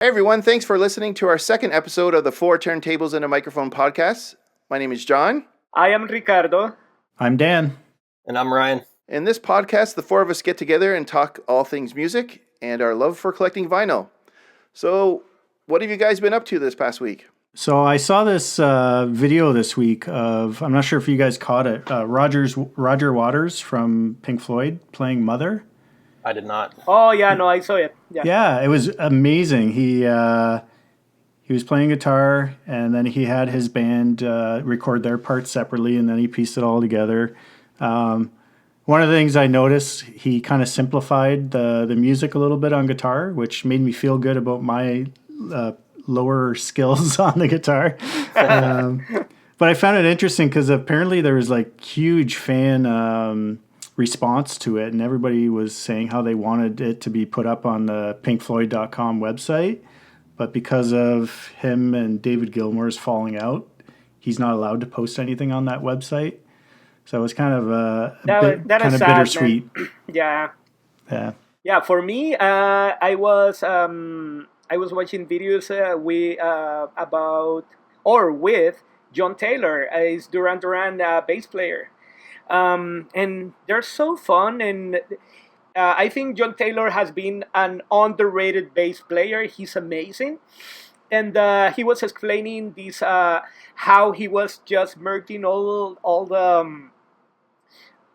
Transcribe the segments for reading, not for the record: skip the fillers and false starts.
Hey everyone, thanks for listening to our second episode of the Four Turntables and a Microphone podcast. My name is John. I am Ricardo. I'm Dan. And I'm Ryan. In this podcast, the four of us get together and talk all things music and our love for collecting vinyl. So, what have you guys been up to this past week? So I saw this video this week of, I'm not sure if you guys caught it, Roger Waters from Pink Floyd playing Mother. I did not. Oh, yeah, no, I saw it. Yeah, it was amazing. He was playing guitar, and then he had his band record their parts separately, and then he pieced it all together. One of the things I noticed, he kind of simplified the music a little bit on guitar, which made me feel good about my lower skills on the guitar. But I found it interesting because apparently there was like huge fan response to it, and everybody was saying how they wanted it to be put up on the pinkfloyd.com website, but because of him and David Gilmour's falling out, he's not allowed to post anything on that website. So it was kind of bittersweet. Yeah. For me, I was watching videos with John Taylor, is Duran Duran bass player. And they're so fun, and I think John Taylor has been an underrated bass player. He's amazing, and he was explaining this how he was just merging all the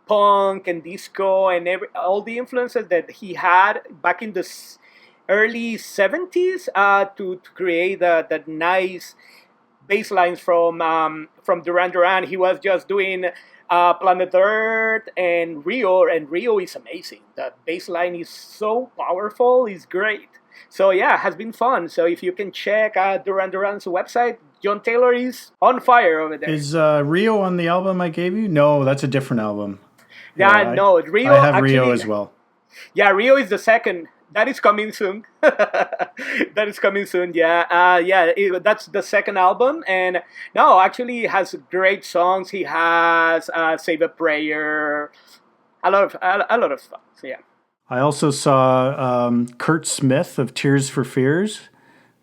punk and disco and all the influences that he had back in the early 70s to create that nice bass lines from Duran Duran. He was just doing Planet Earth and Rio is amazing. The bass line is so powerful, it's great. So yeah, it has been fun. So if you can check Duran Duran's website, John Taylor is on fire over there. Is Rio on the album I gave you? No, that's a different album. No, Rio. I have Rio as well. Yeah, Rio is the second. That is coming soon. That's the second album, and no, actually, he has great songs. He has "Save a Prayer," a lot of stuff. So, yeah. I also saw Kurt Smith of Tears for Fears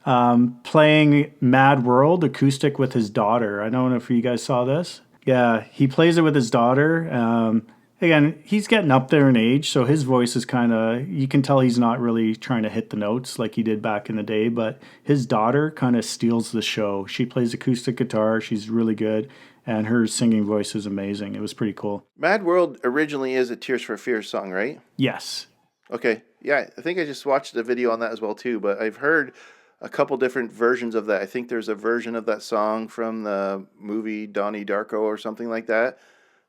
playing Mad World acoustic with his daughter. I don't know if you guys saw this. Yeah, he plays it with his daughter. Again, he's getting up there in age, so his voice is kind of, you can tell he's not really trying to hit the notes like he did back in the day, but his daughter kind of steals the show. She plays acoustic guitar, she's really good, and her singing voice is amazing. It was pretty cool. Mad World originally is a Tears for Fears song, right? Yes. Okay, yeah, I think I just watched a video on that as well too, but I've heard a couple different versions of that. I think there's a version of that song from the movie Donnie Darko or something like that.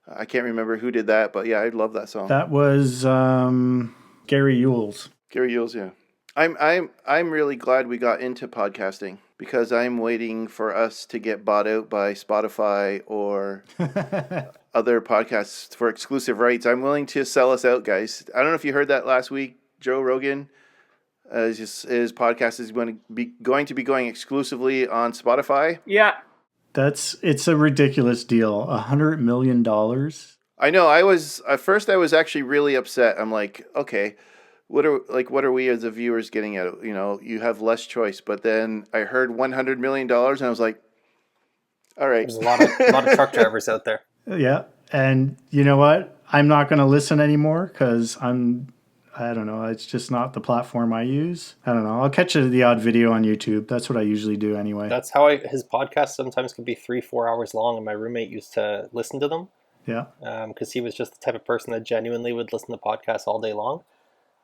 I can't remember who did that, but yeah, I love that song. That was Gary Yules. Gary Yules, yeah. I'm really glad we got into podcasting because I'm waiting for us to get bought out by Spotify or other podcasts for exclusive rights. I'm willing to sell us out, guys. I don't know if you heard that last week. Joe Rogan, his podcast is going to be going exclusively on Spotify. Yeah. It's a ridiculous deal. $100 million. I know. At first I was actually really upset. I'm like, okay, what are we as the viewers getting at? You know, you have less choice. But then I heard $100 million, and I was like, all right. There's a lot of truck drivers out there. Yeah, and you know what? I'm not going to listen anymore because I don't know. It's just not the platform I use. I don't know. I'll catch the odd video on YouTube. That's what I usually do anyway. That's how his podcasts sometimes can be 3-4 hours long, and my roommate used to listen to them. Yeah. Because he was just the type of person that genuinely would listen to podcasts all day long.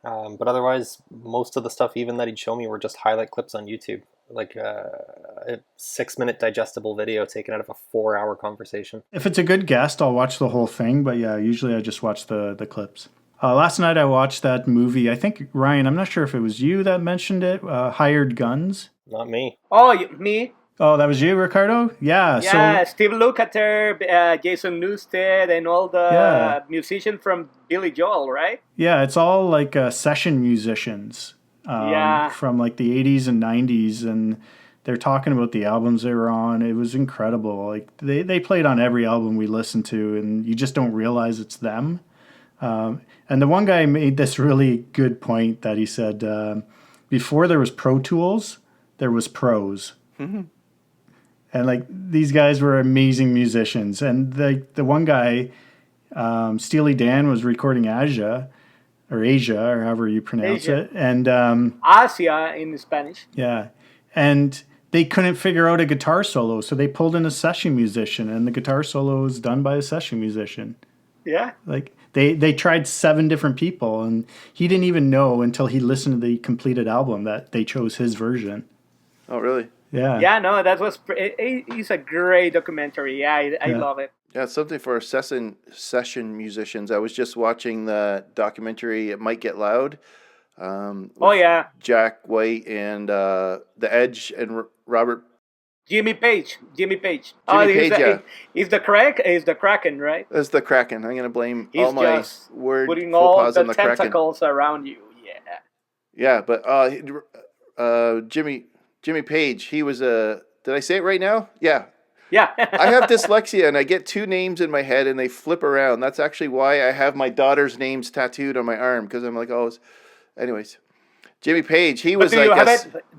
But otherwise, most of the stuff even that he'd show me were just highlight clips on YouTube. Like a 6-minute digestible video taken out of a 4-hour conversation. If it's a good guest, I'll watch the whole thing. But yeah, usually I just watch the clips. Last night I watched that movie. I think, Ryan, I'm not sure if it was you that mentioned it, Hired Guns. Not me. Oh, me? Oh, that was you, Ricardo? Yeah. Yeah, Steve Lukather, Jason Newsted, and all the musicians from Billy Joel, right? Yeah, it's all like session musicians from like the 80s and 90s, and they're talking about the albums they were on. It was incredible. Like they played on every album we listened to, and you just don't realize it's them. And the one guy made this really good point that he said, before there was Pro Tools, there was pros. Mm-hmm. And like these guys were amazing musicians. And the one guy, Steely Dan, was recording Asia, or however you pronounce Asia. it. And Asia in Spanish. yeah. And they couldn't figure out a guitar solo, so they pulled in a session musician, and the guitar solo was done by a session musician. Yeah. Like they tried 7 different people, and he didn't even know until he listened to the completed album that they chose his version. Oh, really? Yeah. Yeah, no, that was. It's a great documentary. Yeah, I love it. Yeah, it's something for session musicians. I was just watching the documentary "It Might Get Loud." With Jack White and The Edge and Robert. Jimmy Page. Jimmy Page, yeah. He's the Kraken, right? That's the Kraken. I'm gonna blame He's all my just word putting faux all pas the on the Kraken. tentacles around you. Yeah. Yeah, but Jimmy Page, he was a. Did I say it right now? Yeah. Yeah. I have dyslexia, and I get 2 names in my head, and they flip around. That's actually why I have my daughter's names tattooed on my arm, because I'm like, oh. Anyways, Jimmy Page, he was like.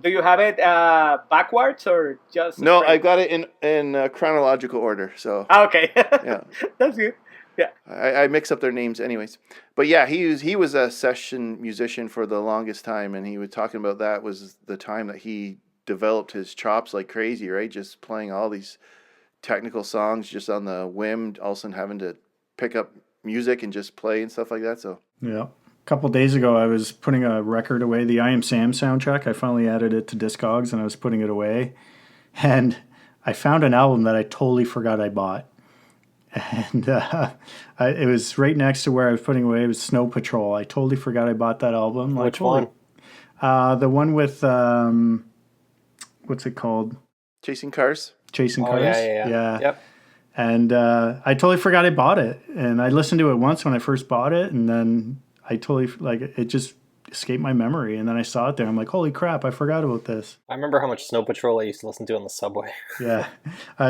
Do you have it backwards or just? No, straight? I got it in chronological order. So. Okay. Yeah. That's good. Yeah. I mix up their names, anyways. But yeah, he was a session musician for the longest time, and he was talking about that was the time that he developed his chops like crazy, right? Just playing all these technical songs just on the whim, all of a sudden having to pick up music and just play and stuff like that. So yeah. A couple of days ago, I was putting a record away, the I Am Sam soundtrack. I finally added it to Discogs, and I was putting it away. And I found an album that I totally forgot I bought. And it was right next to where I was putting away. It was Snow Patrol. I totally forgot I bought that album. Which one? The one with, what's it called? Chasing Cars. Chasing Cars. Yeah. Yep. And I totally forgot I bought it. And I listened to it once when I first bought it, and then I totally, like, it just escaped my memory. And then I saw it there. I'm like, holy crap, I forgot about this. I remember how much Snow Patrol I used to listen to on the subway. Yeah.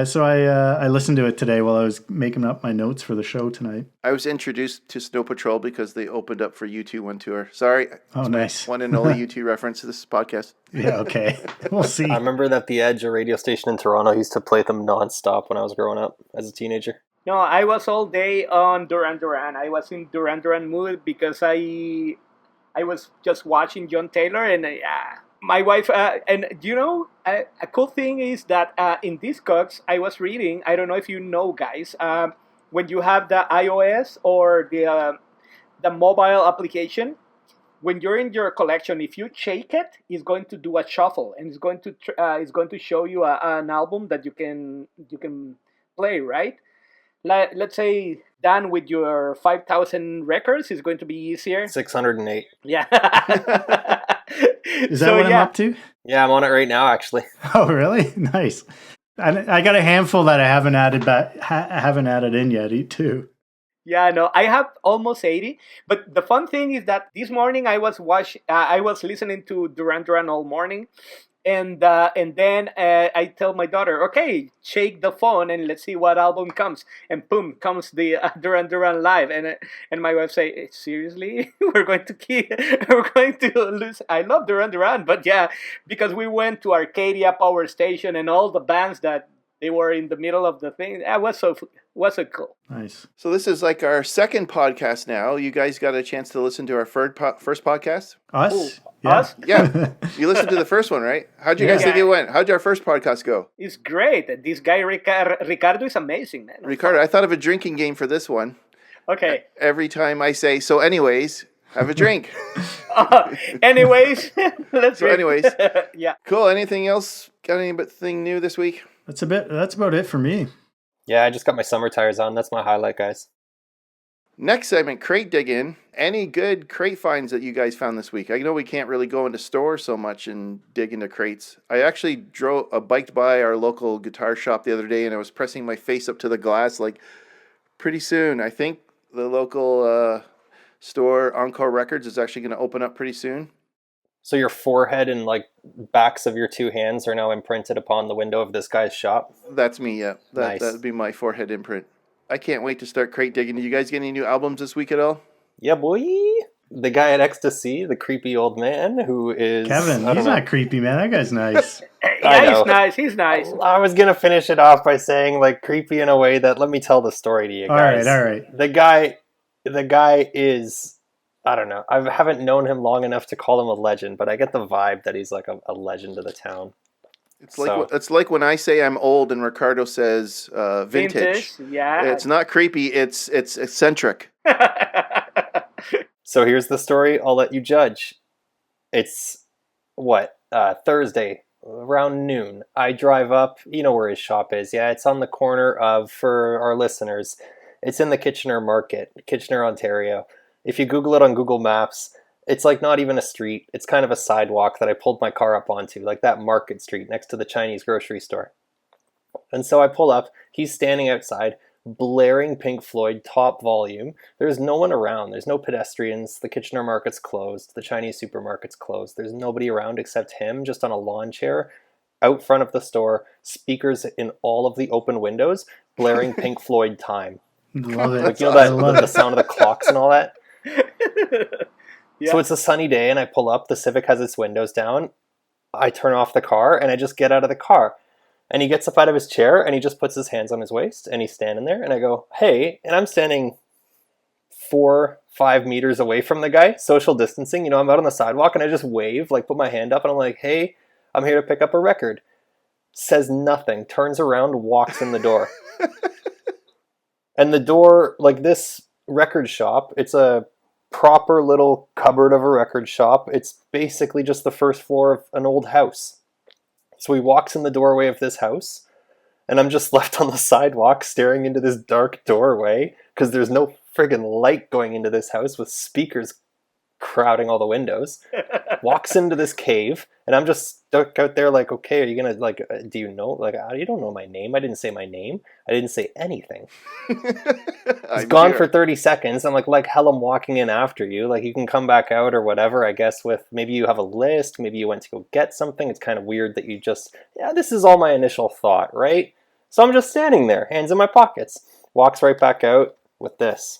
So I listened to it today while I was making up my notes for the show tonight. I was introduced to Snow Patrol because they opened up for U2 one tour. Sorry. Oh, nice. One and only U2 reference to this podcast. Yeah, okay. We'll see. I remember that The Edge, a radio station in Toronto, used to play them nonstop when I was growing up as a teenager. No, I was all day on Duran Duran. I was in Duran Duran mood because I was just watching John Taylor, and my wife, and you know, a cool thing is that in Discogs, I was reading, I don't know if you know, guys, when you have the iOS or the mobile application, when you're in your collection, if you shake it, it's going to do a shuffle, and it's going to show you an album that you can play, right? Let's say done with your 5,000 records is going to be easier. 608. Yeah. Is that what I'm up to? Yeah, I'm on it right now, actually. Oh, really? Nice. I got a handful that I haven't added in yet, too. Yeah, no, I have almost 80. But the fun thing is that this morning I was listening to Duran Duran all morning. And then I tell my daughter, okay, shake the phone and let's see what album comes. And boom, comes the Duran Duran live. And my wife say, seriously, we're going to lose. I love Duran Duran, but yeah, because we went to Arcadia Power Station and all the bands that they were in the middle of the thing. That was so cool. Nice. So this is like our second podcast now. You guys got a chance to listen to our first podcast? Us? Ooh, Yeah. us? Yeah. You listened to the first one, right? How'd you guys think it went? How'd our first podcast go? It's great. This guy, Ricardo, is amazing, man. Ricardo, I thought of a drinking game for this one. Okay. Every time I say, so anyways, have a drink. Anyways, let's So anyways. Yeah. Cool. Anything else? Got anything new this week? That's about it for me. Yeah, I just got my summer tires on. That's my highlight, guys. Next segment, Crate-Diggin. Any good crate finds that you guys found this week? I know we can't really go into stores so much and dig into crates. I actually biked by our local guitar shop the other day, and I was pressing my face up to the glass like, pretty soon. I think the local store, Encore Records, is actually going to open up pretty soon. So your forehead and like backs of your 2 hands are now imprinted upon the window of this guy's shop? That's me, yeah. Nice. That'd be my forehead imprint. I can't wait to start crate digging. Did you guys get any new albums this week at all? Yeah, boy. the guy at Ecstasy, the creepy old man who is Kevin, he's not creepy, man. That guy's nice. Yeah, he's nice. He's nice. I was gonna finish it off by saying like creepy in a way that let me tell the story to you guys. All right. The guy is, I don't know. I haven't known him long enough to call him a legend, but I get the vibe that he's like a legend of the town. It's like when I say I'm old and Ricardo says vintage. Yeah. It's not creepy. It's eccentric. So here's the story. I'll let you judge. It's Thursday around noon. I drive up. You know where his shop is. Yeah, it's on the corner of, for our listeners, it's in the Kitchener Market, Kitchener, Ontario. If you Google it on Google Maps, it's like not even a street. It's kind of a sidewalk that I pulled my car up onto, like that Market Street next to the Chinese grocery store. And so I pull up. He's standing outside, blaring Pink Floyd top volume. There's no one around. There's no pedestrians. The Kitchener Market's closed. The Chinese supermarket's closed. There's nobody around except him, just on a lawn chair out front of the store, speakers in all of the open windows, blaring Pink Floyd Time. Love it. Like, you know, the sound of the clocks and all that? Yeah. So it's a sunny day and I pull up. The Civic has its windows down. I turn off the car and I just get out of the car. And he gets up out of his chair and he just puts his hands on his waist and he's standing there. And I go, hey, and I'm standing 4-5 meters away from the guy, social distancing. You know, I'm out on the sidewalk and I just wave, like put my hand up and I'm like, hey, I'm here to pick up a record. Says nothing, turns around, walks in the door. And the door, like this record shop, it's a proper little cupboard of a record shop. It's basically just the first floor of an old house. So he walks in the doorway of this house, and I'm just left on the sidewalk staring into this dark doorway because there's no friggin' light going into this house with speakers crowding all the windows. Walks into this cave, and I'm just stuck out there like, okay, are you gonna, like, do you know, like, you don't know my name. I didn't say my name. I didn't say anything. He's gone for 30 seconds. I'm like hell, I'm walking in after you. Like, you can come back out or whatever, I guess, with maybe you have a list, maybe you went to go get something. It's kind of weird that you just, this is all my initial thought, right? So I'm just standing there, hands in my pockets. Walks right back out with this.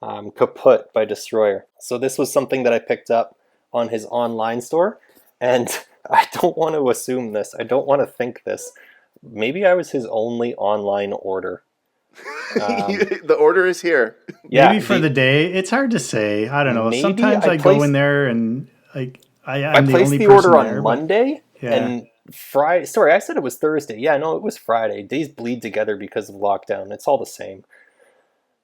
Kaput by Destroyer. So this was something that I picked up on his online store, and I don't want to assume this. I don't want to think this. Maybe I was his only online order. The order is here. Maybe for the day. It's hard to say. I don't know. Sometimes I go in there and I placed the order on Monday Yeah. and Friday. Sorry, I said it was Thursday. Yeah, no, it was Friday. Days bleed together because of lockdown. It's all the same.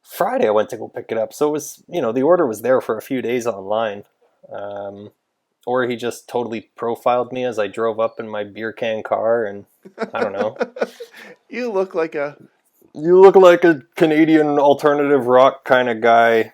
Friday I went to go pick it up. So it was, the order was there for a few days online. Or he just totally profiled me as I drove up in my beer can car, and I don't know. You look like a Canadian alternative rock kind of guy.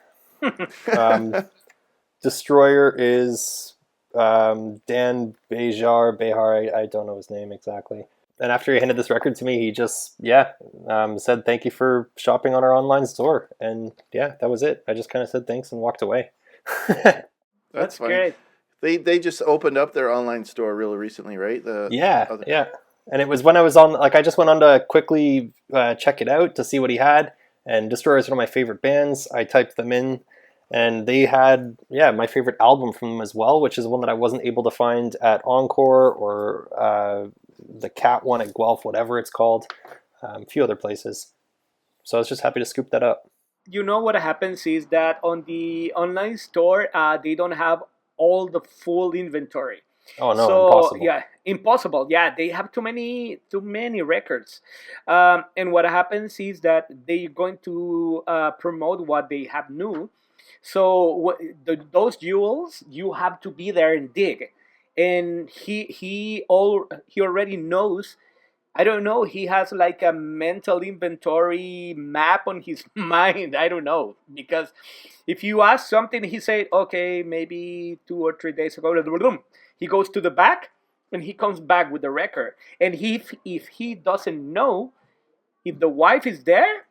Destroyer is Dan Behar. I don't know his name exactly. And after he handed this record to me, he just, said thank you for shopping on our online store. And that was it. I just kind of said thanks and walked away. That's funny. Great. They just opened up their online store really recently, right? Yeah. And it was when I was on, I just went on to quickly check it out to see what he had. And Destroyer is one of my favorite bands. I typed them in, and they had, my favorite album from them as well, which is one that I wasn't able to find at Encore or the Cat one at Guelph, whatever it's called, a few other places. So I was just happy to scoop that up. You know what happens is that on the online store, they don't have all the full inventory. Oh no, so, impossible. Impossible. Yeah, they have too many records. And what happens is that they're going to promote what they have new. So those jewels, you have to be there and dig. And he already knows. I don't know. He has like a mental inventory map on his mind. I don't know, because if you ask something, he said, "Okay, maybe 2 or 3 days ago." He goes to the back and he comes back with the record. And if he doesn't know, if the wife is there,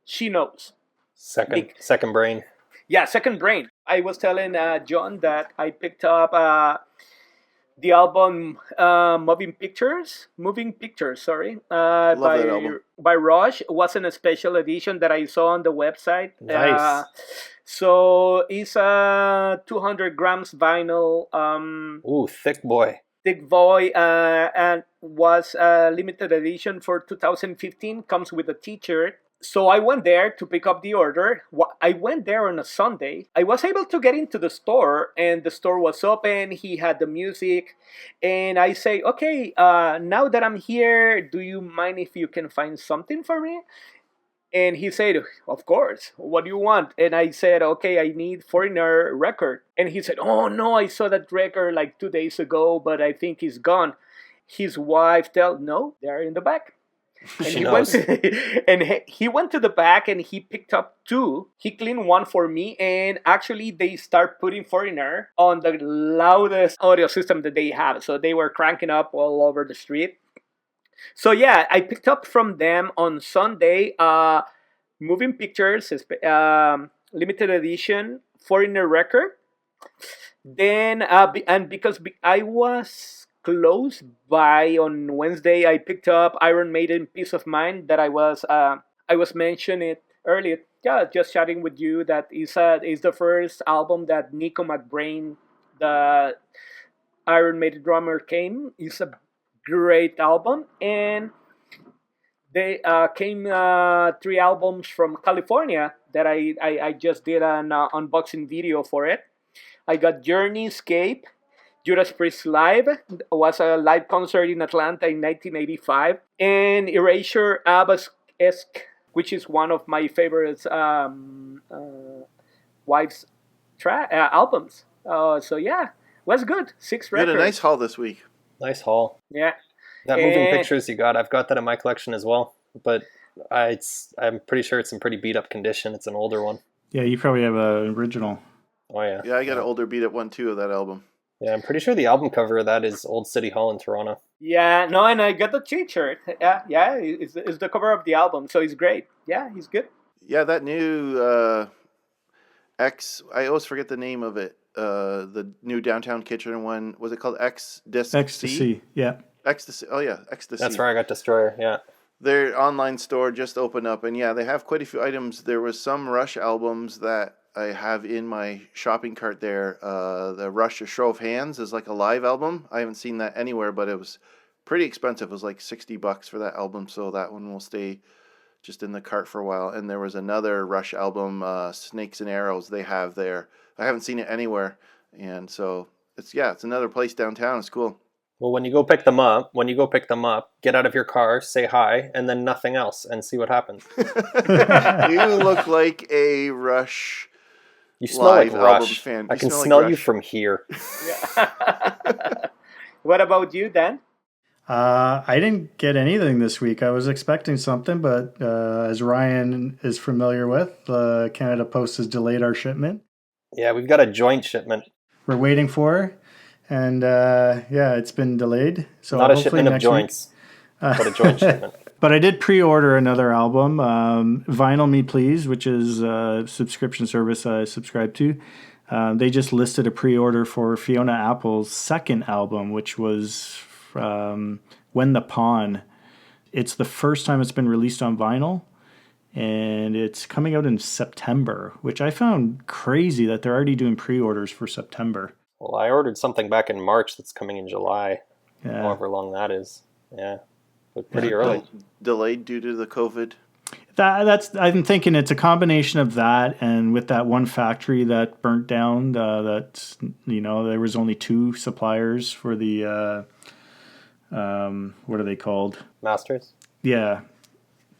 she knows. Second brain. Yeah, second brain. I was telling John that I picked up the album Moving Pictures, sorry, Love that album. by Rush. It wasn't a special edition that I saw on the website. Nice. So it's a 200 grams vinyl. Ooh, thick boy. Thick boy, and was a limited edition for 2015. Comes with a T-shirt. So I went there to pick up the order. I went there on a Sunday. I was able to get into the store, and the store was open. He had the music, and I say, okay, now that I'm here, do you mind if you can find something for me? And he said, of course, what do you want? And I said, okay, I need Foreigner record. And he said, oh no, I saw that record like 2 days ago, but I think it's gone. His wife told, no, they're in the back. And She he knows. he went to the back and he picked up two. He cleaned one for me, and actually they start putting Foreigner on the loudest audio system that they have. So they were cranking up all over the street. So yeah, I picked up from them on Sunday. Moving Pictures, limited edition Foreigner record. Then because I was close by on Wednesday, I picked up Iron Maiden Peace of Mind that I was mentioning it earlier. Yeah, just chatting with you. That is the first album that Nico McBrain, the Iron Maiden drummer, came. It's a great album, and they came 3 albums from California that I just did an unboxing video for it. I got Journeyscape, Judas Priest Live, was a live concert in Atlanta in 1985, and Erasure Abbas-esque, which is one of my favorite wife's albums. So yeah, was good. 6 You had records. a nice haul this week. Nice haul. Yeah. That moving And- pictures you got, I've got that in my collection as well. But I'm pretty sure it's in pretty beat up condition. It's an older one. Yeah, you probably have an original. Oh yeah. Yeah, I got an older beat up one too of that album. Yeah, I'm pretty sure the album cover of that is Old City Hall in Toronto. Yeah, no, and I got the T-shirt. Yeah, it's the cover of the album, so it's great. Yeah, he's good. Yeah, that new I always forget the name of it. The new Downtown Kitchener one, was it called X Disc Ecstasy. Yeah. Ecstasy. Oh yeah, Ecstasy. That's where I got Destroyer, yeah. Their online store just opened up, and yeah, they have quite a few items. There was some Rush albums that I have in my shopping cart there. The Rush A Show of Hands is like a live album. I haven't seen that anywhere, but it was pretty expensive. It was like $60 for that album, so that one will stay just in the cart for a while. And there was another Rush album, Snakes and Arrows, they have there. I haven't seen it anywhere, and so it's another place downtown. It's cool. Well, when you go pick them up, get out of your car, say hi, and then nothing else, and see what happens. You look like a Rush. You smell like Live album Rush. fan. I You can smell like smell you Rush. from here. Yeah. What about you, Dan? I didn't get anything this week. I was expecting something, but as Ryan is familiar with, Canada Post has delayed our shipment. Yeah, we've got a joint shipment. We're waiting for, and it's been delayed. So Not a hopefully shipment of next week- joints, but a joint shipment. But I did pre-order another album, Vinyl Me Please, which is a subscription service I subscribe to. They just listed a pre-order for Fiona Apple's second album, which was When the Pawn. It's the first time it's been released on vinyl, and it's coming out in September, which I found crazy that they're already doing pre-orders for September. Well, I ordered something back in March that's coming in July, Yeah. however long that is. Yeah, but pretty early. Delayed due to the COVID. That's. I'm thinking it's a combination of that, and with that one factory that burnt down. There was only 2 suppliers for the. What are they called? Masters? Yeah.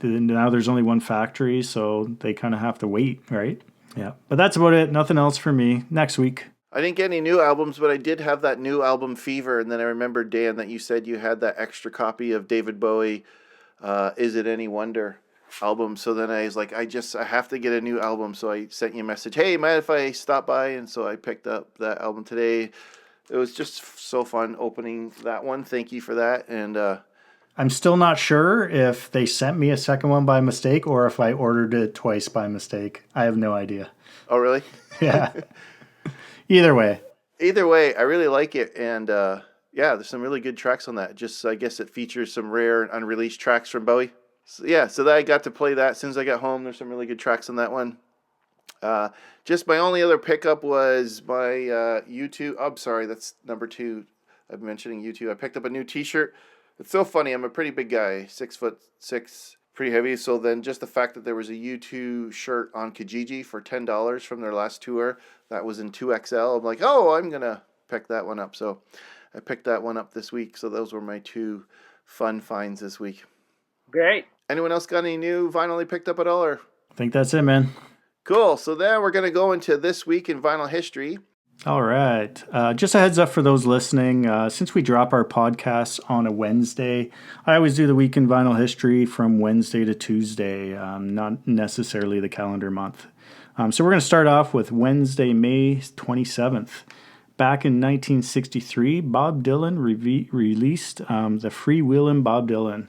Now there's only one factory, so they kind of have to wait, right? Yeah. But that's about it. Nothing else for me. Next week. I didn't get any new albums, but I did have that new album Fever, and then I remember, Dan, that you said you had that extra copy of David Bowie, Is It Any Wonder album. So then I was like, I have to get a new album. So I sent you a message, hey, mind if I stop by? And so I picked up that album today. It was just so fun opening that one. Thank you for that. And I'm still not sure if they sent me a second one by mistake or if I ordered it twice by mistake. I have no idea. oh, really? Yeah. Either way. Either way, I really like it. And yeah, there's some really good tracks on that. Just I guess it features some rare and unreleased tracks from Bowie. So, yeah, so that I got to play that as soon as I got home. There's some really good tracks on that one. Just my only other pickup was my YouTube. I'm sorry, that's number 2. I'm mentioning YouTube. I picked up a new T-shirt. It's so funny. I'm a pretty big guy, 6'6", pretty heavy. So then just the fact that there was a U2 shirt on Kijiji for $10 from their last tour, that was in 2XL. I'm like, oh, I'm going to pick that one up. So I picked that one up this week. So those were my 2 fun finds this week. Great. Anyone else got any new vinyl they picked up at all? Or? I think that's it, man. Cool. So then we're going to go into this week in vinyl history. All right. Just a heads up for those listening. Since we drop our podcasts on a Wednesday, I always do the week in vinyl history from Wednesday to Tuesday, not necessarily the calendar month. So we're going to start off with Wednesday, May 27th. Back in 1963, Bob Dylan released the Freewheelin' Bob Dylan.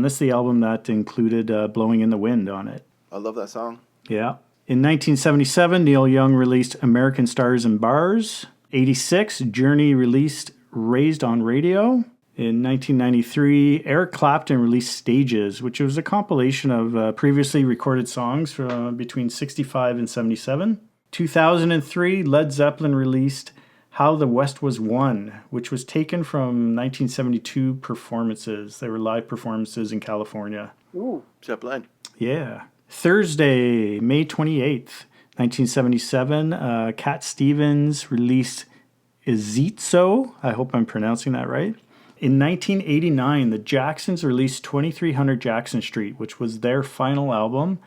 This is the album that included Blowing in the Wind on it. I love that song. Yeah. In 1977, Neil Young released American Stars and Bars. 86, Journey released Raised on Radio. In 1993, Eric Clapton released Stages, which was a compilation of previously recorded songs from between 65 and 77. 2003, Led Zeppelin released How the West Was Won, which was taken from 1972 performances. They were live performances in California. Ooh. Zeppelin. Yeah. Thursday, May 28th, 1977, Cat Stevens released Izitzo. I hope I'm pronouncing that right. In 1989, the Jacksons released 2300 Jackson Street, which was their final album,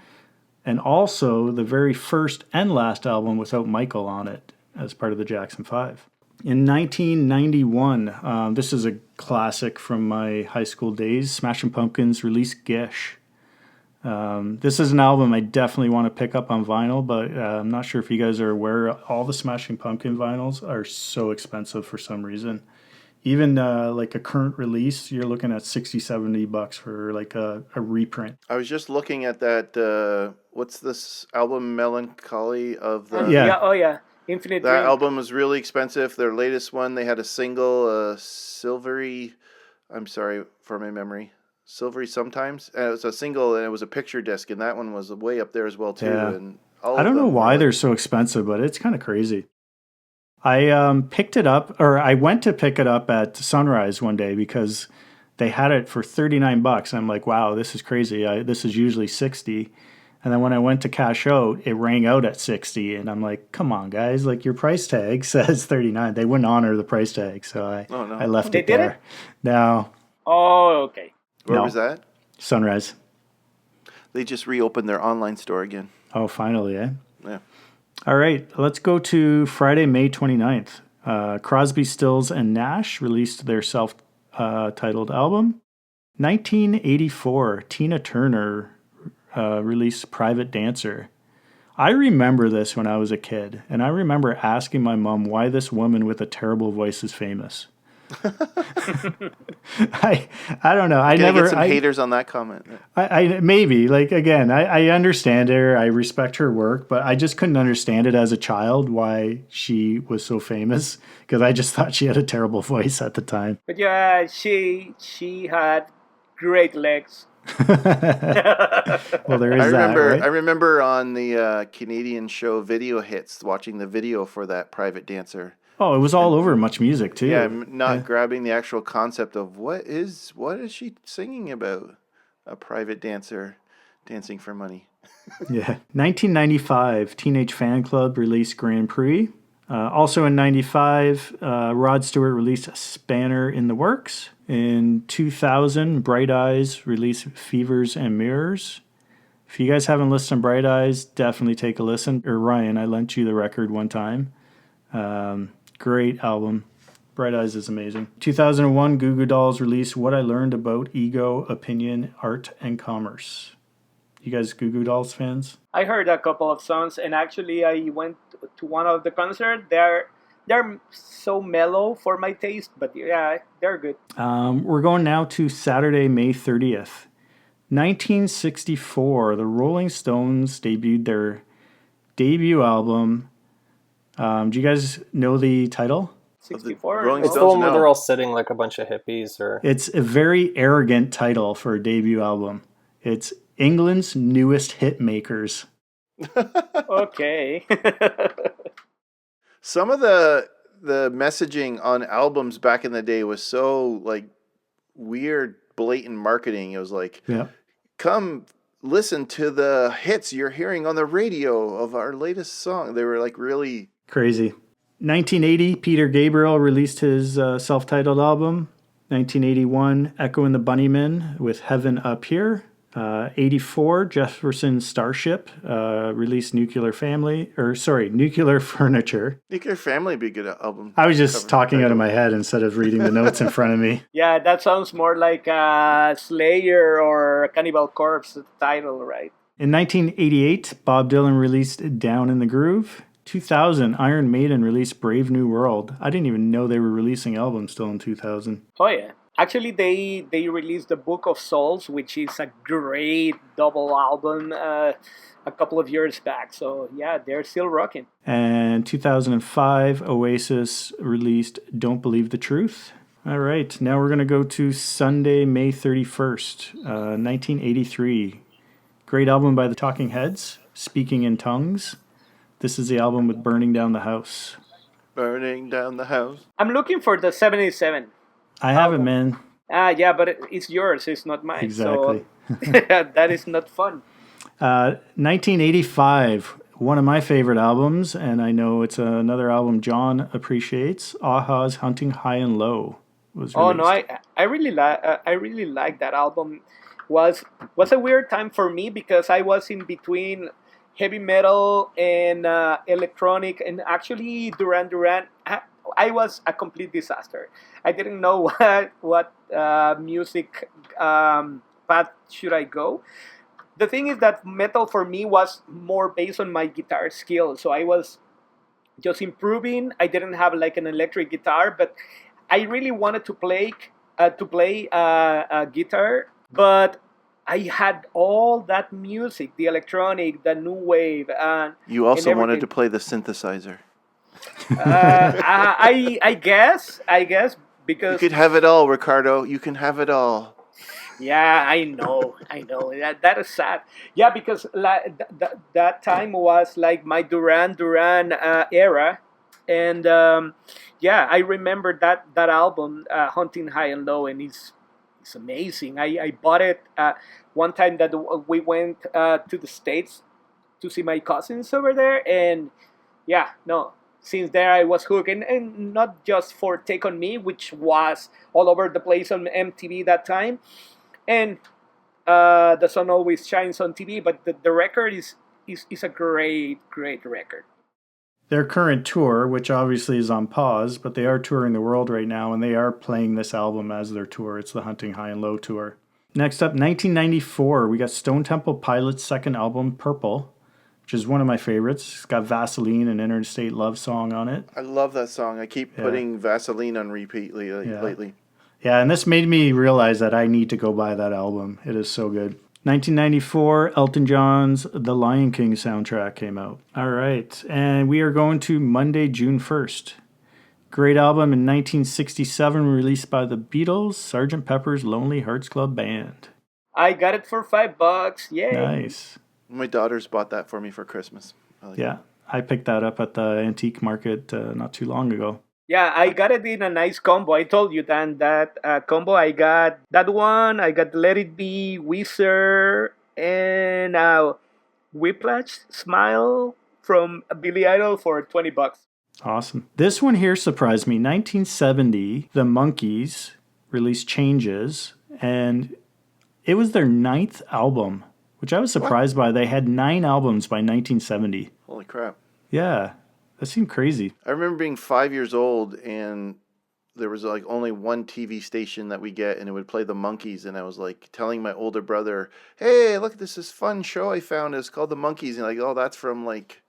and also the very first and last album without Michael on it as part of the Jackson 5. In 1991, this is a classic from my high school days, Smashing Pumpkins released Gish. This is an album I definitely want to pick up on vinyl, but I'm not sure if you guys are aware, all the Smashing Pumpkin vinyls are so expensive for some reason. Even like a current release, you're looking at $60-$70 for like a reprint. I was just looking at that, what's this album, Melancholy of the... Yeah. Oh, yeah. Infinite That Dream. album was really expensive. Their latest one, they had a single, Silvery... I'm sorry for my memory. Silvery Sometimes. And it was a single, and it was a picture disc, and that one was way up there as well, too. Yeah. And all I don't of know them why were they're so expensive, but it's kind of crazy. I picked it up, or I went to pick it up at Sunrise one day because they had it for $39. I'm like, wow, this is crazy. This is usually $60. And then when I went to cash out, it rang out at $60. And I'm like, come on, guys, like your price tag says $39. They wouldn't honor the price tag, so I left They it did there. it? No, Oh, okay. Where No. was that? Sunrise. They just reopened their online store again. Oh, finally, eh? Yeah. All right, let's go to Friday, May 29th. Crosby, Stills, and Nash released their self-titled album. 1984, Tina Turner released Private Dancer. I remember this when I was a kid, and I remember asking my mom why this woman with a terrible voice is famous. I don't know. I Gonna never get some haters on that comment. I maybe like again. I understand her. I respect her work, but I just couldn't understand it as a child why she was so famous because I just thought she had a terrible voice at the time. But yeah, she had great legs. Well, there is that. Right? I remember on the Canadian show Video Hits watching the video for that Private Dancer. Oh, it was all over Much Music too. Yeah, not grabbing the actual concept of what is she singing about? A private dancer dancing for money. Yeah. 1995, Teenage Fan Club released Grand Prix. Also in 95, Rod Stewart released Spanner in the Works. In 2000, Bright Eyes released Fevers and Mirrors. If you guys haven't listened to Bright Eyes, definitely take a listen. Or Ryan, I lent you the record one time. Great album. Bright Eyes is amazing. 2001, Goo Goo Dolls released What I Learned About Ego, Opinion, Art, and Commerce. You guys Goo Goo Dolls fans? I heard a couple of songs, and actually I went to one of the concerts. They're so mellow for my taste, but yeah, they're good. We're going now to Saturday, May 30th. 1964, the Rolling Stones debuted their debut album. Do you guys know the title? 64. Rolling No? It's the Stones one where now. they're all sitting like a bunch of hippies, or It's a very arrogant title for a debut album. It's England's Newest Hit Makers. Okay. Some of the messaging on albums back in the day was so like weird, blatant marketing. It was like, Yeah. come listen to the hits you're hearing on the radio of our latest song. They were like really Crazy. 1980, Peter Gabriel released his self-titled album. 1981, Echo and the Bunnymen with Heaven Up Here. 84, Jefferson Starship released Nuclear Furniture. Nuclear Family would be a good album. I was just cover talking out of title. my head instead of reading the notes in front of me. Yeah, that sounds more like Slayer or Cannibal Corpse title, right? In 1988, Bob Dylan released Down in the Groove. 2000, Iron Maiden released Brave New World. I didn't even know they were releasing albums still in 2000. Oh yeah. Actually, they released the Book of Souls, which is a great double album a couple of years back. So yeah, they're still rocking. And 2005, Oasis released Don't Believe the Truth. All right, now we're going to go to Sunday, May 31st, 1983. Great album by the Talking Heads, Speaking in Tongues. This is the album with Burning Down the House. Burning Down the House. I'm looking for the 77. I have it, man. Yeah, but it's yours. It's not mine. Exactly. So that is not fun. 1985, one of my favorite albums, and I know it's another album John appreciates. Aha's Hunting High and Low was released. Oh no, I really like that album. Was a weird time for me because I was in between heavy metal and electronic, and actually Duran Duran. I was a complete disaster. I didn't know what music path should I go. The thing is that metal for me was more based on my guitar skill, so I was just improving. I didn't have like an electric guitar, but I really wanted to play guitar, but I had all that music, the electronic, the new wave, You also and wanted to everything. play the synthesizer. I guess You because could have it all, Ricardo. You can have it all. yeah, I know that is sad. Yeah, because that time was like my Duran Duran era, and yeah, I remember that album, Hunting High and Low, and it's amazing. I bought it one time that we went to the States to see my cousins over there, and yeah, no. Since there, I was hooked, and not just for Take On Me, which was all over the place on MTV that time, and The Sun Always Shines on TV, but the record is a great record. Their current tour, which obviously is on pause, but they are touring the world right now, and they are playing this album as their tour. It's the Hunting High and Low tour. Next up, 1994, we got Stone Temple Pilots' second album, Purple, which is one of my favorites. It's got Vaseline and Interstate Love Song on it. I love that song. I keep putting Vaseline on repeat lately. Yeah, and this made me realize that I need to go buy that album. It is so good. 1994, Elton John's The Lion King soundtrack came out. All right, and we are going to Monday, June 1st. Great album in 1967 released by the Beatles, Sgt. Pepper's Lonely Hearts Club Band. I got it for $5. Yay! Nice. My daughters bought that for me for Christmas. Yeah, I picked that up at the antique market not too long ago. Yeah, I got it in a nice combo. I told you, Dan, that combo. I got that one. I got Let It Be, Weezer, and Whiplash Smile from Billy Idol for $20. Awesome. This one here surprised me. 1970, the Monkees released Changes, and it was their 9th album, which I was surprised by. They had 9 albums by 1970. Holy crap. Yeah, that seemed crazy. I remember being 5 years old and there was like only one TV station that we get and it would play the Monkees, and I was like telling my older brother, hey, look, this fun show I found. It's called the Monkees. And like, oh, that's from like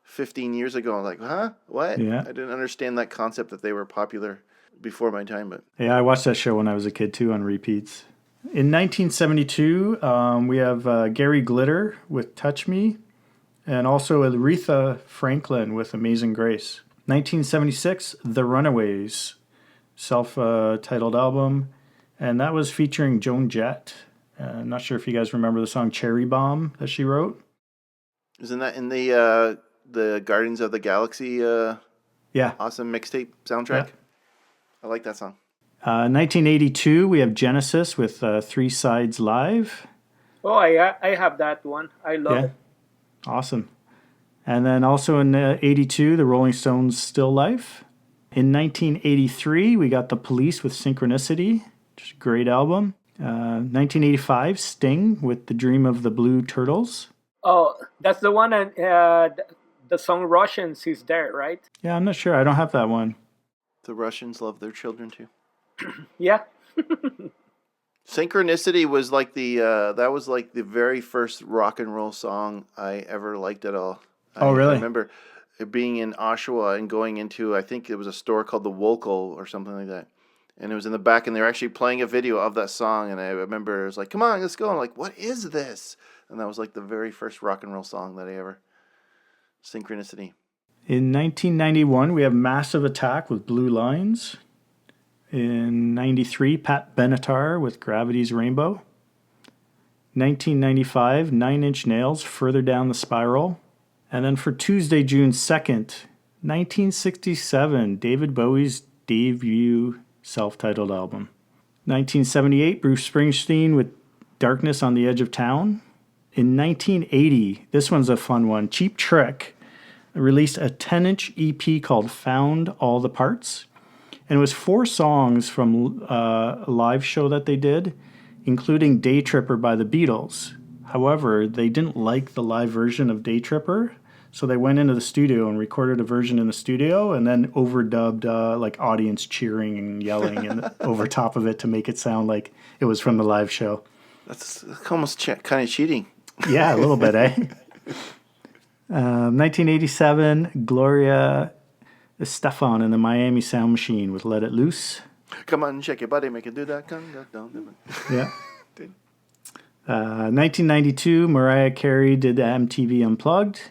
15 years ago. I'm like, huh? What? Yeah. I didn't understand that concept that they were popular before my time, but Yeah, I watched that show when I was a kid too on repeats. In 1972, we have Gary Glitter with Touch Me, and also Aretha Franklin with Amazing Grace. 1976, The Runaways, self-titled album, and that was featuring Joan Jett. I'm not sure if you guys remember the song Cherry Bomb that she wrote. Isn't that in the Guardians of the Galaxy Yeah. awesome mixtape soundtrack? Yeah. I like that song. 1982, we have Genesis with Three Sides Live. Oh, I have that one. I love it. Awesome. And then also in 82, the Rolling Stones' Still Life. In 1983, we got The Police with Synchronicity, which is a great album. 1985, Sting with The Dream of the Blue Turtles. Oh, that's the one, and the song Russians is there, right? Yeah, I'm not sure. I don't have that one. The Russians love their children too. Yeah. Synchronicity was like that was like the very first rock and roll song I ever liked at all. Really? I remember being in Oshawa and going into, I think it was a store called the Wokel or something like that. And it was in the back, and they were actually playing a video of that song. And I remember it was like, come on, let's go. I'm like, what is this? And that was like the very first rock and roll song that I ever... Synchronicity. In 1991, we have Massive Attack with Blue Lines. In 93, Pat Benatar with Gravity's Rainbow. 1995, Nine Inch Nails, Further Down the Spiral. And then for Tuesday, June 2nd, 1967, David Bowie's debut self-titled album. 1978, Bruce Springsteen with Darkness on the Edge of Town. In 1980, this one's a fun one, Cheap Trick released a 10-inch EP called Found All the Parts. And it was 4 songs from a live show that they did, including Day Tripper by the Beatles. However, they didn't like the live version of Day Tripper, so they went into the studio and recorded a version in the studio and then overdubbed like audience cheering and yelling and over top of it to make it sound like it was from the live show. That's almost kind of cheating. Yeah, a little bit, eh? 1987, Gloria Estefan and the Miami Sound Machine with Let It Loose. Come on, shake your body, make it do that. Yeah. 1992, Mariah Carey did the MTV Unplugged.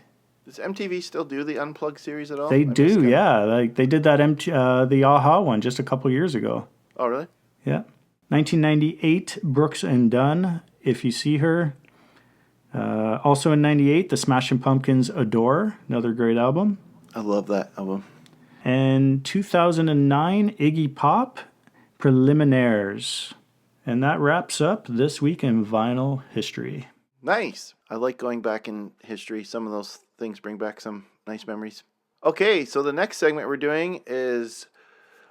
Does MTV still do the Unplugged series at all? They do, yeah. Like they did that the Aha one just a couple years ago. Oh, really? Yeah. 1998, Brooks and Dunn, If You See Her. Also in 98, the Smashing Pumpkins' Adore, another great album. I love that album. And 2009, Iggy Pop, Preliminaires. And that wraps up this week in vinyl history. Nice. I like going back in history. Some of those things bring back some nice memories. Okay, so the next segment we're doing is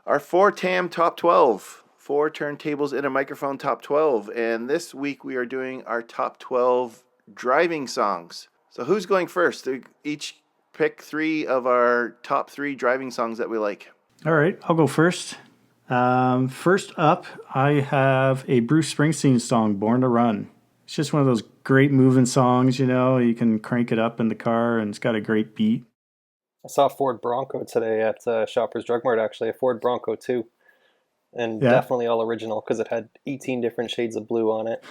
our 4-Tam Top 12. 4 turntables in a microphone Top 12. And this week we are doing our Top 12 driving songs. So who's going first? Each pick 3 of our top 3 driving songs that we like. All right, I'll go first. First up, I have a Bruce Springsteen song, Born to Run. It's just one of those great moving songs, you know. You can crank it up in the car, and it's got a great beat. I saw a Ford Bronco today at Shoppers Drug Mart, actually, a Ford Bronco 2. And definitely all original, because it had 18 different shades of blue on it.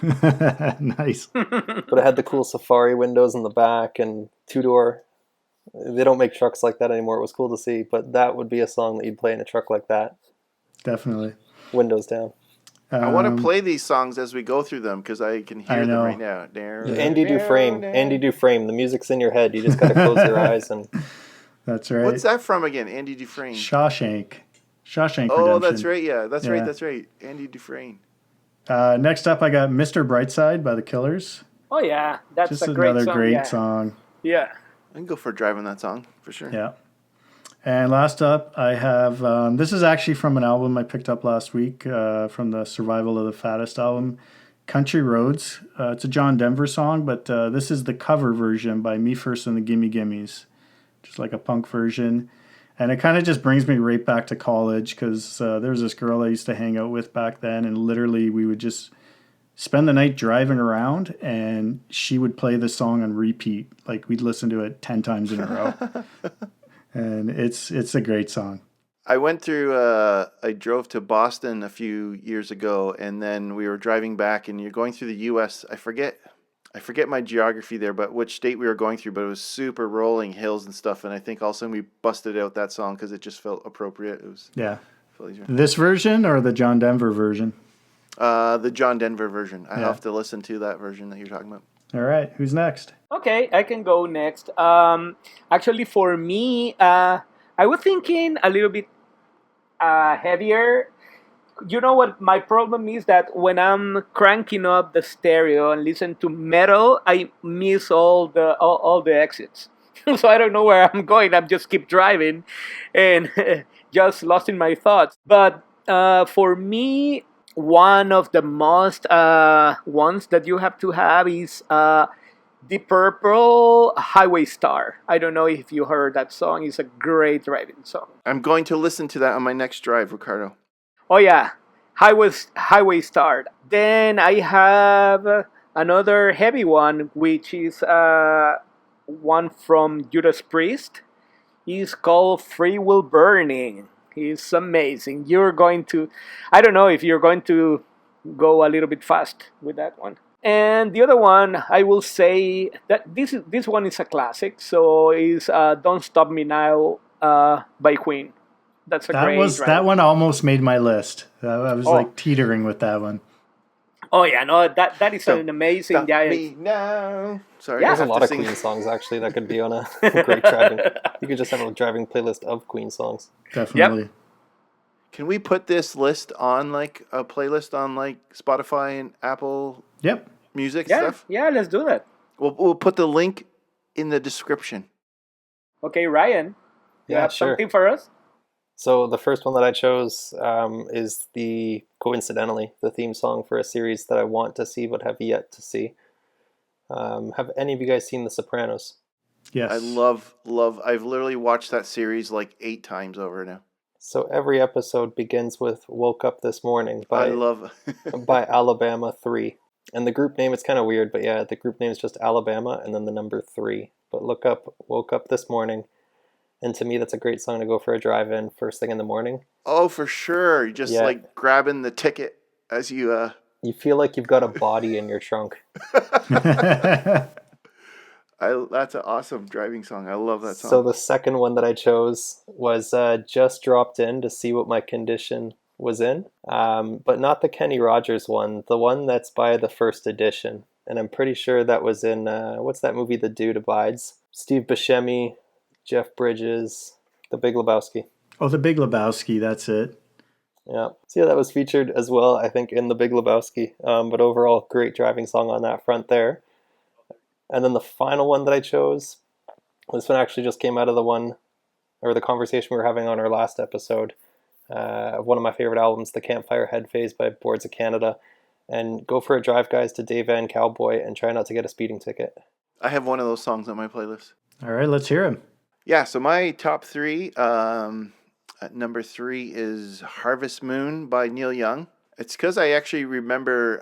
Nice. But it had the cool Safari windows in the back and 2-door. They don't make trucks like that anymore. It was cool to see, but that would be a song that you'd play in a truck like that. Definitely. Windows down. I want to play these songs as we go through them because I can hear them right now. Andy Dufresne. Andy Dufresne. The music's in your head. You just got to close your eyes. And That's right. What's that from again? Andy Dufresne. Shawshank Redemption. Oh, that's right. Yeah, that's right. Andy Dufresne. Next up, I got Mr. Brightside by the Killers. Oh, yeah. That's just a great another song. great song. Yeah. I can go for driving that song for sure. Yeah. And last up, I have, this is actually from an album I picked up last week from the Survival of the Fattest album, Country Roads. It's a John Denver song, but this is the cover version by Me First and the Gimme Gimmes, just like a punk version. And it kind of just brings me right back to college because there was this girl I used to hang out with back then, and literally we would just spend the night driving around, and she would play the song on repeat. Like we'd listen to it 10 times in a row. And it's a great song. I went through, I drove to Boston a few years ago, and then we were driving back, and you're going through the U.S. I forget I forget my geography there, but which state we were going through, but it was super rolling hills and stuff. And I think all of a sudden we busted out that song because it just felt appropriate. It was felt easier. This version or the John Denver version? The John Denver version. I have to listen to that version that you're talking about. All right, who's next? Okay, I can go next. Actually, for me, I was thinking a little bit heavier. You know what my problem is, that when I'm cranking up the stereo and listen to metal, I miss all the exits. So I don't know where I'm going. I'm just keep driving and just lost in my thoughts. But for me, one of the most ones that you have to have is Deep Purple Highway Star. I don't know if you heard that song. It's a great driving song. I'm going to listen to that on my next drive, Ricardo. Oh yeah, Highway Star. Then I have another heavy one, which is one from Judas Priest. It's called Free Will Burning. It's amazing. I don't know if you're going to go a little bit fast with that one. And the other one, I will say that this one is a classic. So is Don't Stop Me Now by Queen. That's a great drive. That one almost made my list. I was like teetering with that one. Oh yeah, no, that is an amazing. Stop me now. Sorry, Yeah. There's a lot of Queen songs actually that could be on a great driving. You could just have a driving playlist of Queen songs. Definitely. Yep. Can we put this list on like a playlist on like Spotify and Apple Music stuff? Yeah, let's do that. We'll put the link in the description. Okay, Ryan, you have something for us? So the first one that I chose is coincidentally, the theme song for a series that I want to see but have yet to see. Have any of you guys seen The Sopranos? Yes. I love. I've literally watched that series like 8 times over now. So every episode begins with "Woke Up This Morning" by by Alabama 3. And the group name, it's kind of weird, but yeah, the group name is just Alabama and then the number 3. But look up "Woke Up This Morning." And to me, that's a great song to go for a drive-in first thing in the morning. Oh, for sure. You're just like grabbing the ticket as you... You feel like you've got a body in your trunk. That's an awesome driving song. I love that song. So the second one that I chose was just dropped in to see what my condition was in. But not the Kenny Rogers one. The one that's by the first edition. And I'm pretty sure that was in... what's that movie The Dude Abides? Steve Buscemi... Jeff Bridges, The Big Lebowski. Oh, The Big Lebowski, that's it. Yeah. So yeah, that was featured as well, I think, in The Big Lebowski. But overall, great driving song on that front there. And then the final one that I chose, this one actually just came out of the conversation we were having on our last episode. One of my favorite albums, The Campfire Head Phase by Boards of Canada. And go for a drive, guys, to Dave Van Cowboy and try not to get a speeding ticket. I have one of those songs on my playlist. All right, let's hear him. Yeah, so my top 3, at number 3 is Harvest Moon by Neil Young. It's because I actually remember,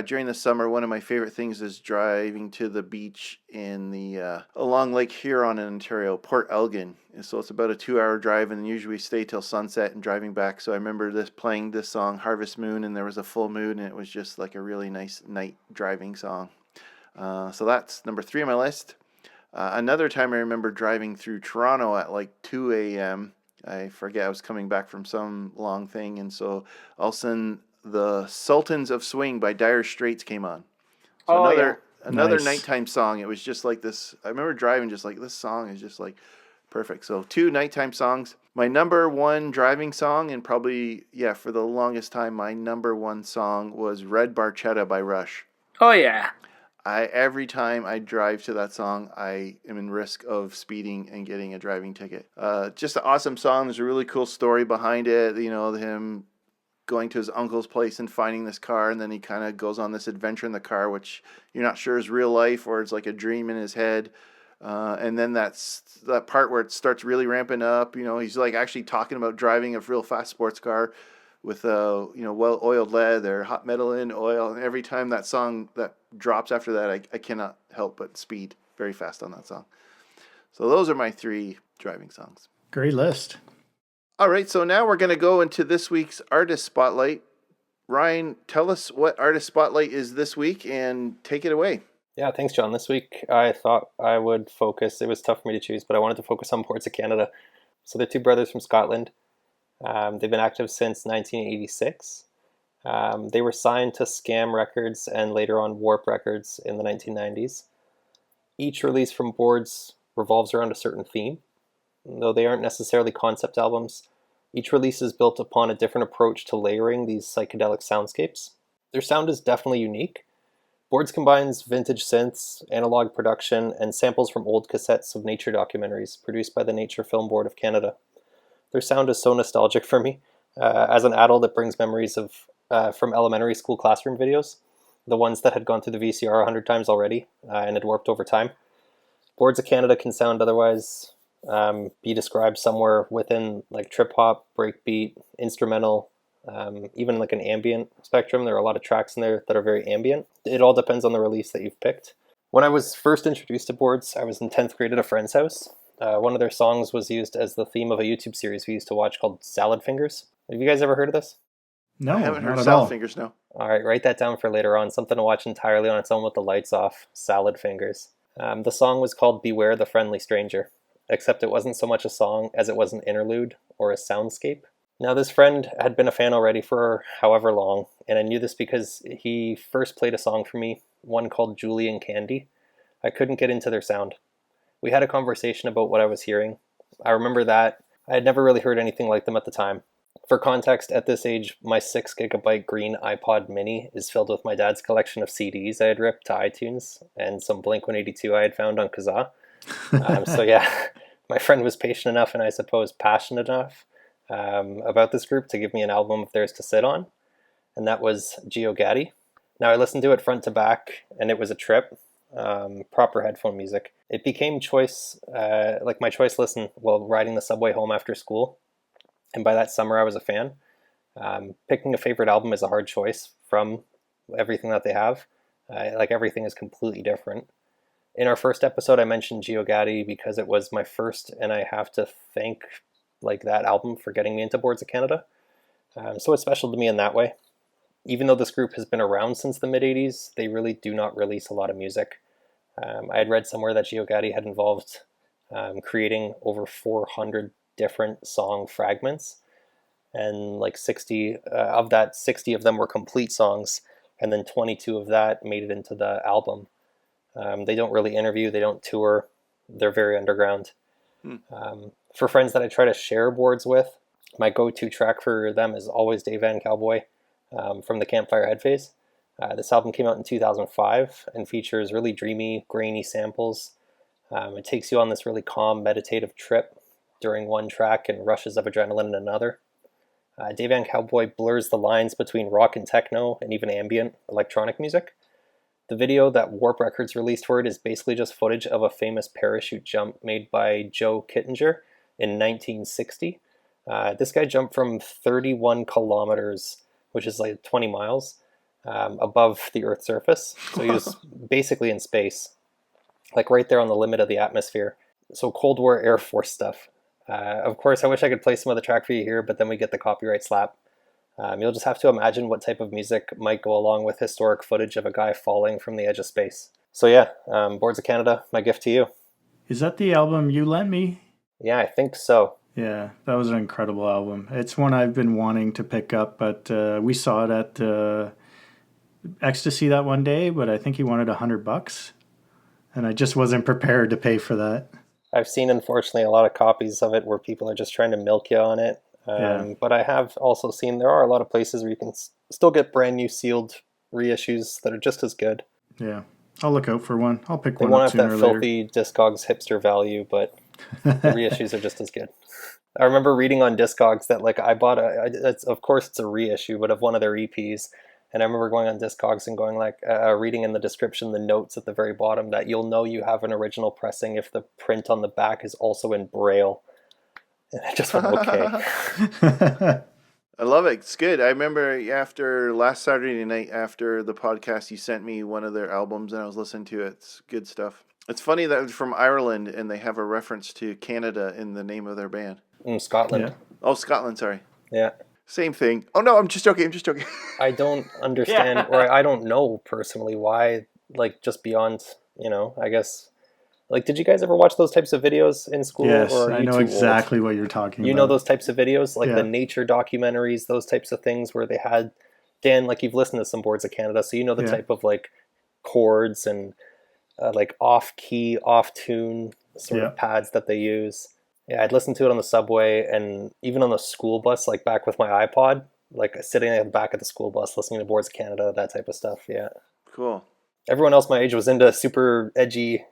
during the summer, one of my favorite things is driving to the beach in along Lake Huron in Ontario, Port Elgin. And so it's about a 2-hour drive, and usually we stay till sunset and driving back. So I remember playing this song, Harvest Moon, and there was a full moon, and it was just like a really nice night driving song. So that's number 3 on my list. Another time I remember driving through Toronto at like 2 a.m. I forget, I was coming back from some long thing, and so all of a sudden the Sultans of Swing by Dire Straits came on. So another Nice. nighttime song. It was just like this. I remember driving just like, this song is just like perfect. So 2 nighttime songs. My number 1 driving song, and probably, for the longest time, my number 1 song was Red Barchetta by Rush. Oh yeah. Every time I drive to that song, I am in risk of speeding and getting a driving ticket. Just an awesome song. There's a really cool story behind it. You know, him going to his uncle's place and finding this car, and then he kind of goes on this adventure in the car, which you're not sure is real life or it's like a dream in his head. And then that part where it starts really ramping up. You know, he's like actually talking about driving a real fast sports car with well-oiled leather, hot metal in oil, and every time that song that drops after that, I cannot help but speed very fast on that song. So those are my 3 driving songs. Great list. All right, so now we're going to go into this week's Artist Spotlight. Ryan, tell us what Artist Spotlight is this week and take it away. Yeah, thanks, John. This week I thought I would focus, it was tough for me to choose, but I wanted to focus on Ports of Canada. So they're two brothers from Scotland. They've been active since 1986. They were signed to Scam Records and later on Warp Records in the 1990s. Each release from Boards revolves around a certain theme. Though they aren't necessarily concept albums, each release is built upon a different approach to layering these psychedelic soundscapes. Their sound is definitely unique. Boards combines vintage synths, analog production, and samples from old cassettes of nature documentaries produced by the Nature Film Board of Canada. Their sound is so nostalgic for me. As an adult, it brings memories of from elementary school classroom videos, the ones that had gone through the VCR 100 times already and had warped over time. Boards of Canada can sound otherwise be described somewhere within like trip hop, breakbeat, instrumental, even like an ambient spectrum. There are a lot of tracks in there that are very ambient. It all depends on the release that you've picked. When I was first introduced to Boards, I was in 10th grade at a friend's house. One of their songs was used as the theme of a YouTube series we used to watch called Salad Fingers. Have you guys ever heard of this? No, I haven't heard not at Salad all. Fingers, no. All right, write that down for later on. Something to watch entirely on its own with the lights off. Salad Fingers. The song was called Beware the Friendly Stranger, except it wasn't so much a song as it was an interlude or a soundscape. Now, this friend had been a fan already for however long, and I knew this because he first played a song for me, one called Julie and Candy. I couldn't get into their sound. We had a conversation about what I was hearing. I remember that. I had never really heard anything like them at the time. For context, at this age, my 6 gigabyte green iPod mini is filled with my dad's collection of CDs I had ripped to iTunes and some Blink-182 I had found on Kazaa. So yeah, my friend was patient enough and I suppose passionate enough about this group to give me an album of theirs to sit on, and that was GeoGaddy. Now I listened to it front to back and it was a trip. Proper headphone music. It became my choice listen while riding the subway home after school, and by that summer I was a fan. Picking a favorite album is a hard choice from everything that they have. Everything is completely different. In our first episode I mentioned GeoGaddy because it was my first, and I have to thank that album for getting me into Boards of Canada. So it's special to me in that way. Even though this group has been around since the mid-80s, they really do not release a lot of music. I had read somewhere that GeoGaddy had involved creating over 400 different song fragments, and 60 of that, 60 of them were complete songs, and then 22 of that made it into the album. They don't really interview, they don't tour, they're very underground. For friends that I try to share Boards with, my go-to track for them is always Dave Van Cowboy from the Campfire Head Phase. This album came out in 2005 and features really dreamy, grainy samples. It takes you on this really calm, meditative trip during one track and rushes of adrenaline in another. Dave Van Cowboy blurs the lines between rock and techno and even ambient electronic music. The video that Warp Records released for it is basically just footage of a famous parachute jump made by Joe Kittinger in 1960. This guy jumped from 31 kilometers, which is 20 miles, above the Earth's surface. So he was basically in space, right there on the limit of the atmosphere. So Cold War Air Force stuff. Of course, I wish I could play some of the track for you here, but then we get the copyright slap. You'll just have to imagine what type of music might go along with historic footage of a guy falling from the edge of space. So yeah, Boards of Canada, my gift to you. Is that the album You Lent Me? Yeah, I think so. Yeah, that was an incredible album. It's one I've been wanting to pick up, but we saw it at Ecstasy that one day, but I think he wanted $100, and I just wasn't prepared to pay for that. I've seen, unfortunately, a lot of copies of it where people are just trying to milk you on it. But I have also seen there are a lot of places where you can still get brand new sealed reissues that are just as good. Yeah, I'll look out for one. I'll pick They one won't up have sooner that or later. filthy Discogs hipster value, but the reissues are just as good. I remember reading on Discogs that I bought of course it's a reissue, but of one of their EPs. And I remember going on Discogs and going reading in the description, the notes at the very bottom, that you'll know you have an original pressing if the print on the back is also in Braille. And I just went, okay. I love it. It's good. I remember after last Saturday night, after the podcast, you sent me one of their albums and I was listening to it. It's good stuff. It's funny that it's from Ireland and they have a reference to Canada in the name of their band. Scotland. Yeah. Oh, Scotland, sorry. Yeah. Same thing. Oh no, I'm just joking. I don't understand, or I don't know personally why, like, just beyond, I guess, like, did you guys ever watch those types of videos in school, Yes, or are I you know too exactly old? what you're talking You about. know those types of videos, like the Yeah. nature documentaries, those types of things where they had, Dan, like, you've listened to some Boards of Canada, so you know the Yeah. type of, like, chords and, like, off-key, off-tune sort Yeah. of pads that they use. Yeah, I'd listen to it on the subway and even on the school bus, like back with my iPod, like sitting in the back of the school bus listening to Boards of Canada, that type of stuff. Yeah. Cool. Everyone else my age was into super edgy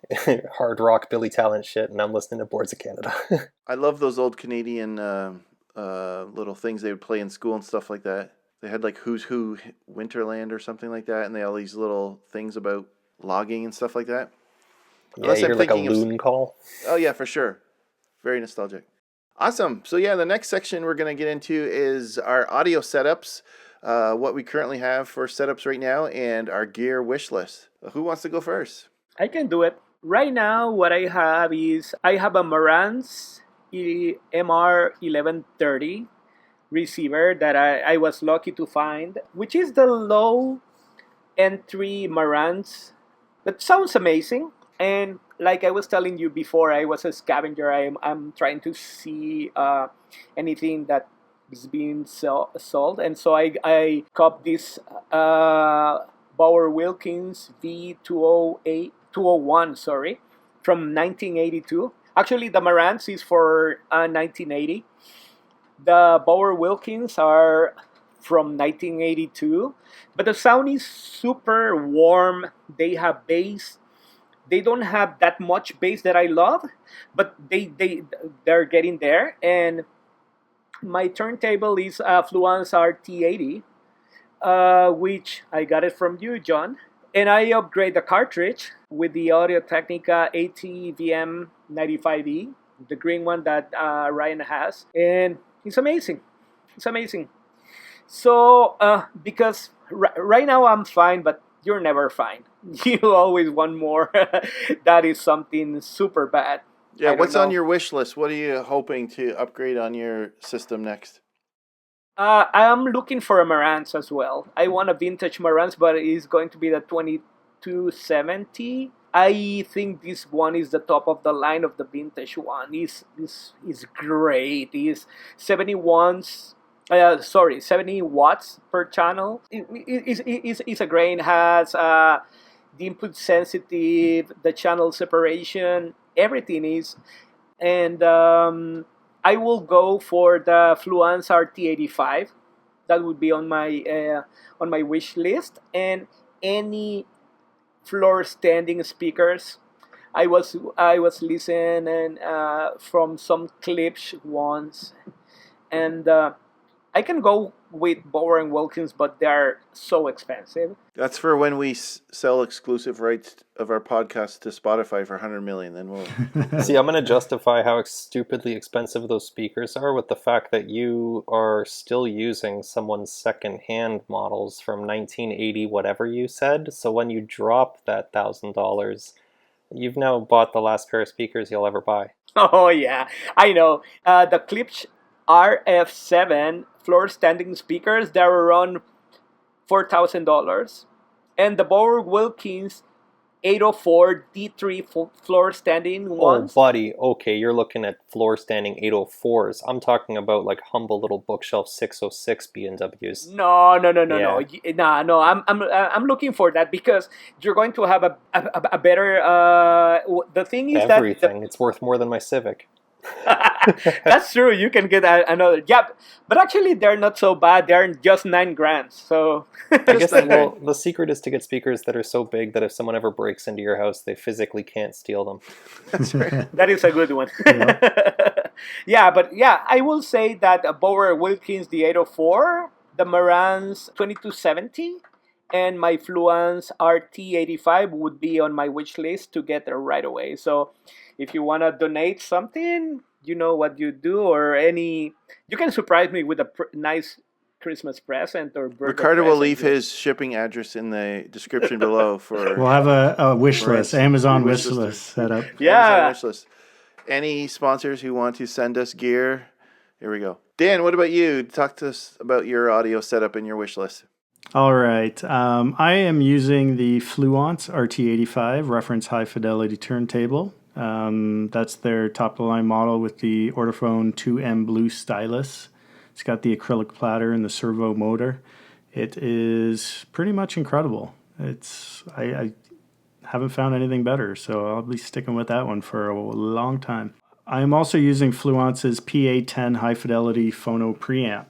hard rock Billy Talent shit, and I'm listening to Boards of Canada. I love those old Canadian little things they would play in school and stuff like that. They had like Who's Who Winterland or something like that, and they had all these little things about logging and stuff like that. Yeah, you hear like a loon call. Oh yeah, for sure. Very nostalgic. Awesome. So yeah, the next section we're going to get into is our audio setups, what we currently have for setups right now, and our gear wish list. Who wants to go first? I can do it. Right now, what I have is I have a Marantz MR1130 receiver that I was lucky to find, which is the low entry Marantz. That sounds amazing. And like I was telling you before, I was a scavenger. I'm trying to see anything that is being sold. And so I copped this Bauer Wilkins V208 201, sorry, from 1982. Actually, the Marantz is for 1980. The Bauer Wilkins are from 1982, but the sound is super warm. They have bass. They don't have that much bass that I love, but they're getting there. And my turntable is a Fluance RT80, which I got it from you, John. And I upgrade the cartridge with the Audio Technica ATVM 95E, the green one that Ryan has, and it's amazing. It's amazing. So, because right now I'm fine, but you're never fine. You always want more. That is something super bad. Yeah, what's on your wish list? What are you hoping to upgrade on your system next? I am looking for a Marantz as well. I want a vintage Marantz, but it's going to be the 2270. I think this one is the top of the line of the vintage one. Is great. Is 70 watts per channel. It's a grain, has the input sensitive, the channel separation, everything is. And I will go for the Fluance RT85. That would be on my wish list. And any floor standing speakers. I was listening from some clips once, and I can go with Bauer and Wilkins, but they're so expensive. That's for when we sell exclusive rights of our podcast to Spotify for 100 million. Then we'll see. I'm going to justify how stupidly expensive those speakers are with the fact that you are still using someone's second-hand models from 1980, whatever you said. So when you drop that $1,000, you've now bought the last pair of speakers you'll ever buy. Oh yeah, I know. The Klipsch RF7 floor standing speakers, they're around $4,000, and the Bauer Wilkins 804 D3 floor standing ones. Oh, buddy, okay, you're looking at floor standing 804s. I'm talking about like humble little bookshelf 606 B&Ws. No. I'm looking for that because you're going to have a better. The thing is everything. It's worth more than my Civic. That's true. You can get another. Yeah, but actually, they're not so bad. They're just $9,000. So I guess the secret is to get speakers that are so big that if someone ever breaks into your house, they physically can't steal them. That's right. That is a good one. Yeah, but I will say that Bauer Wilkins the 804, the Marantz 2270, and my Fluance RT85 would be on my wish list to get there right away. So if you want to donate something, you know what you do, or you can surprise me with a nice Christmas present or birthday Ricardo will leave present. his shipping address in the description below for. We'll have a wish list, Amazon wish list set up. Yeah. Amazon wish list. Any sponsors who want to send us gear, here we go. Dan, what about you? Talk to us about your audio setup and your wish list. All right. I am using the Fluance RT85 reference high fidelity turntable. That's their top of the line model with the Ortofon 2M Blue stylus. It's got the acrylic platter and the servo motor. It is pretty much incredible. I haven't found anything better, so I'll be sticking with that one for a long time. I'm also using Fluance's PA10 high fidelity phono preamp.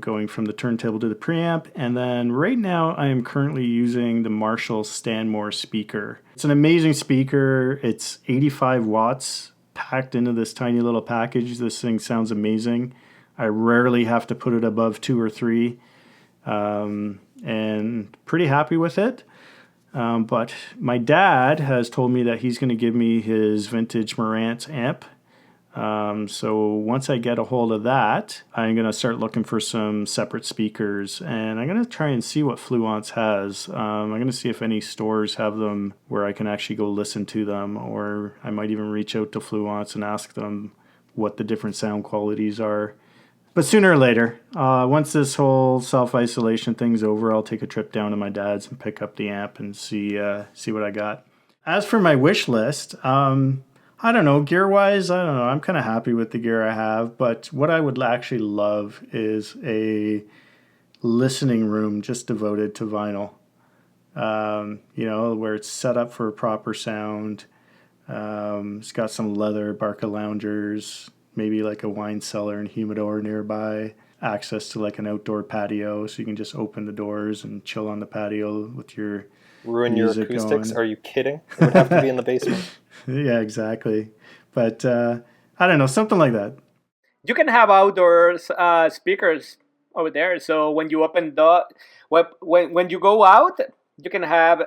Going from the turntable to the preamp. And then right now I am currently using the Marshall Stanmore speaker. It's an amazing speaker. It's 85 watts packed into this tiny little package. This thing sounds amazing. I rarely have to put it above 2 or 3. And pretty happy with it. But my dad has told me that he's going to give me his vintage Marantz amp. So once I get a hold of that, I'm going to start looking for some separate speakers, and I'm going to try and see what Fluance has. I'm going to see if any stores have them where I can actually go listen to them, or I might even reach out to Fluance and ask them what the different sound qualities are. But sooner or later, once this whole self-isolation thing's over, I'll take a trip down to my dad's and pick up the amp and see what I got. As for my wish list, I don't know, gear-wise, I don't know. I'm kind of happy with the gear I have, but what I would actually love is a listening room just devoted to vinyl. Where it's set up for proper sound. It's got some leather Barca loungers, maybe like a wine cellar and humidor nearby, access to like an outdoor patio, so you can just open the doors and chill on the patio with your Ruin your music acoustics? going. Are you kidding? It would have to be in the basement. Yeah, exactly. But I don't know, something like that. You can have outdoor speakers over there. So when you open when you go out, you can have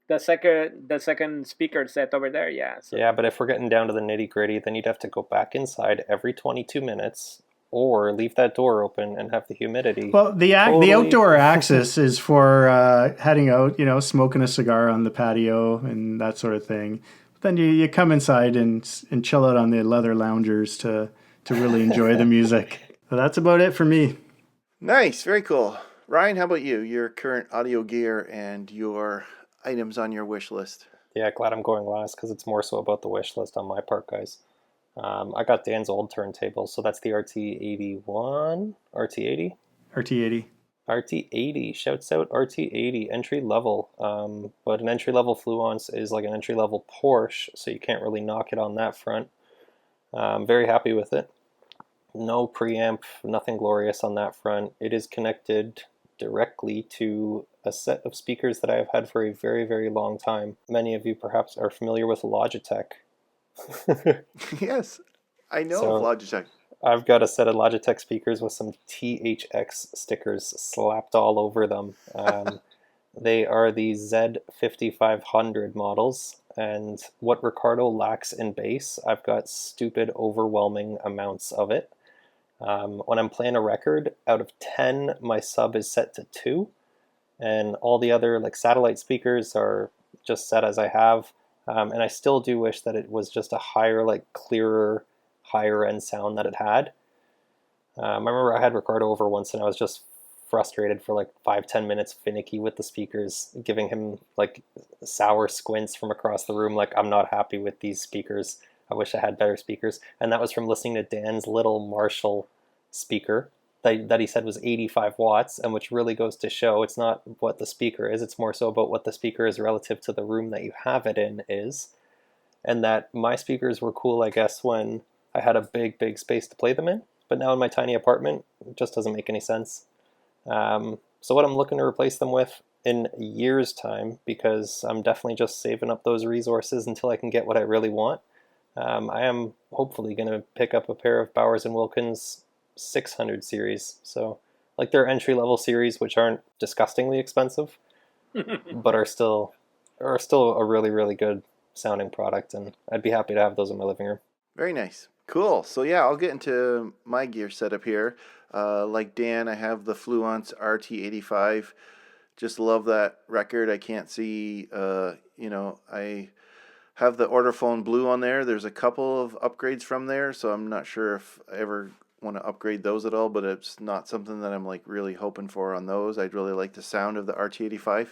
the second speaker set over there. Yeah. So. Yeah, but if we're getting down to the nitty gritty, then you'd have to go back inside every 22 minutes or leave that door open and have the humidity. Well, the outdoor access is for heading out, smoking a cigar on the patio and that sort of thing. But then you come inside and chill out on the leather loungers to really enjoy the music. So that's about it for me. Nice, very cool. Ryan, how about you? Your current audio gear and your items on your wish list. Yeah, glad I'm going last because it's more so about the wish list on my part, guys. I got Dan's old turntable, so that's the RT81, RT80? RT80. RT80, shouts out RT80, entry level. But an entry level Fluance is like an entry level Porsche, so you can't really knock it on that front. I'm very happy with it. No preamp, nothing glorious on that front. It is connected directly to a set of speakers that I have had for a very, very long time. Many of you perhaps are familiar with Logitech. Yes, I know of Logitech. I've got a set of Logitech speakers with some THX stickers slapped all over them. They are the Z5500 models, and what Ricardo lacks in bass, I've got stupid, overwhelming amounts of it. When I'm playing a record, out of 10, my sub is set to 2, and all the other like satellite speakers are just set as I have. And I still do wish that it was just a higher, like clearer, higher end sound that it had. I remember I had Ricardo over once and I was just frustrated for like 5-10 minutes, finicky with the speakers, giving him like sour squints from across the room, like I'm not happy with these speakers. I wish I had better speakers. And that was from listening to Dan's little Marshall speaker that he said was 85 watts, and which really goes to show it's not what the speaker is, it's more so about what the speaker is relative to the room that you have it in is. And that my speakers were cool, I guess, when I had a big space to play them in, but now in my tiny apartment, it just doesn't make any sense. So what I'm looking to replace them with in a year's time, because I'm definitely just saving up those resources until I can get what I really want. I am hopefully going to pick up a pair of Bowers & Wilkins 600 series. So like their entry-level series, which aren't disgustingly expensive, but are still a really, really good sounding product. And I'd be happy to have those in my living room. Very nice. Cool. So yeah, I'll get into my gear setup here. Like Dan, I have the Fluance RT85. Just love that record. I can't see, I have the Ortofon Blue on there. There's a couple of upgrades from there, so I'm not sure if I ever want to upgrade those at all, but it's not something that I'm like really hoping for on those. I'd really like the sound of the RT85.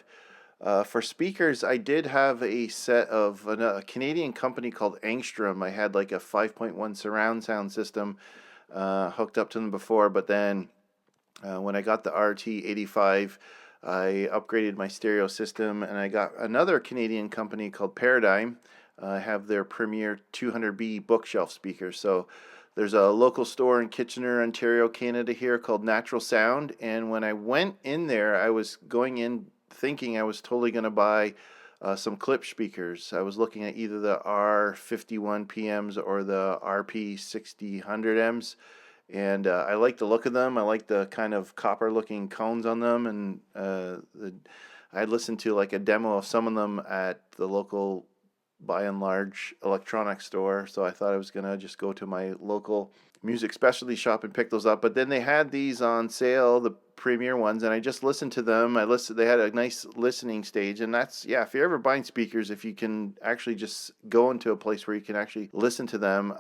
For speakers, I did have a set of a Canadian company called Angstrom. I had like a 5.1 surround sound system hooked up to them before, but then when I got the RT85, I upgraded my stereo system, and I got another Canadian company called Paradigm. I have their Premier 200B bookshelf speakers. So there's a local store in Kitchener, Ontario, Canada here called Natural Sound, and when I went in there, I was going in thinking I was totally going to buy some clip speakers. I was looking at either the R51 PMs or the RP6000Ms, and I like the look of them. I like the kind of copper looking cones on them, and I listened to like a demo of some of them at the local by and large electronics store, so I thought I was gonna just go to my local music specialty shop and pick those up. But then they had these on sale, the premier ones, and I just listened to them. They had a nice listening stage, and that's, yeah, if you're ever buying speakers, if you can actually just go into a place where you can actually listen to them.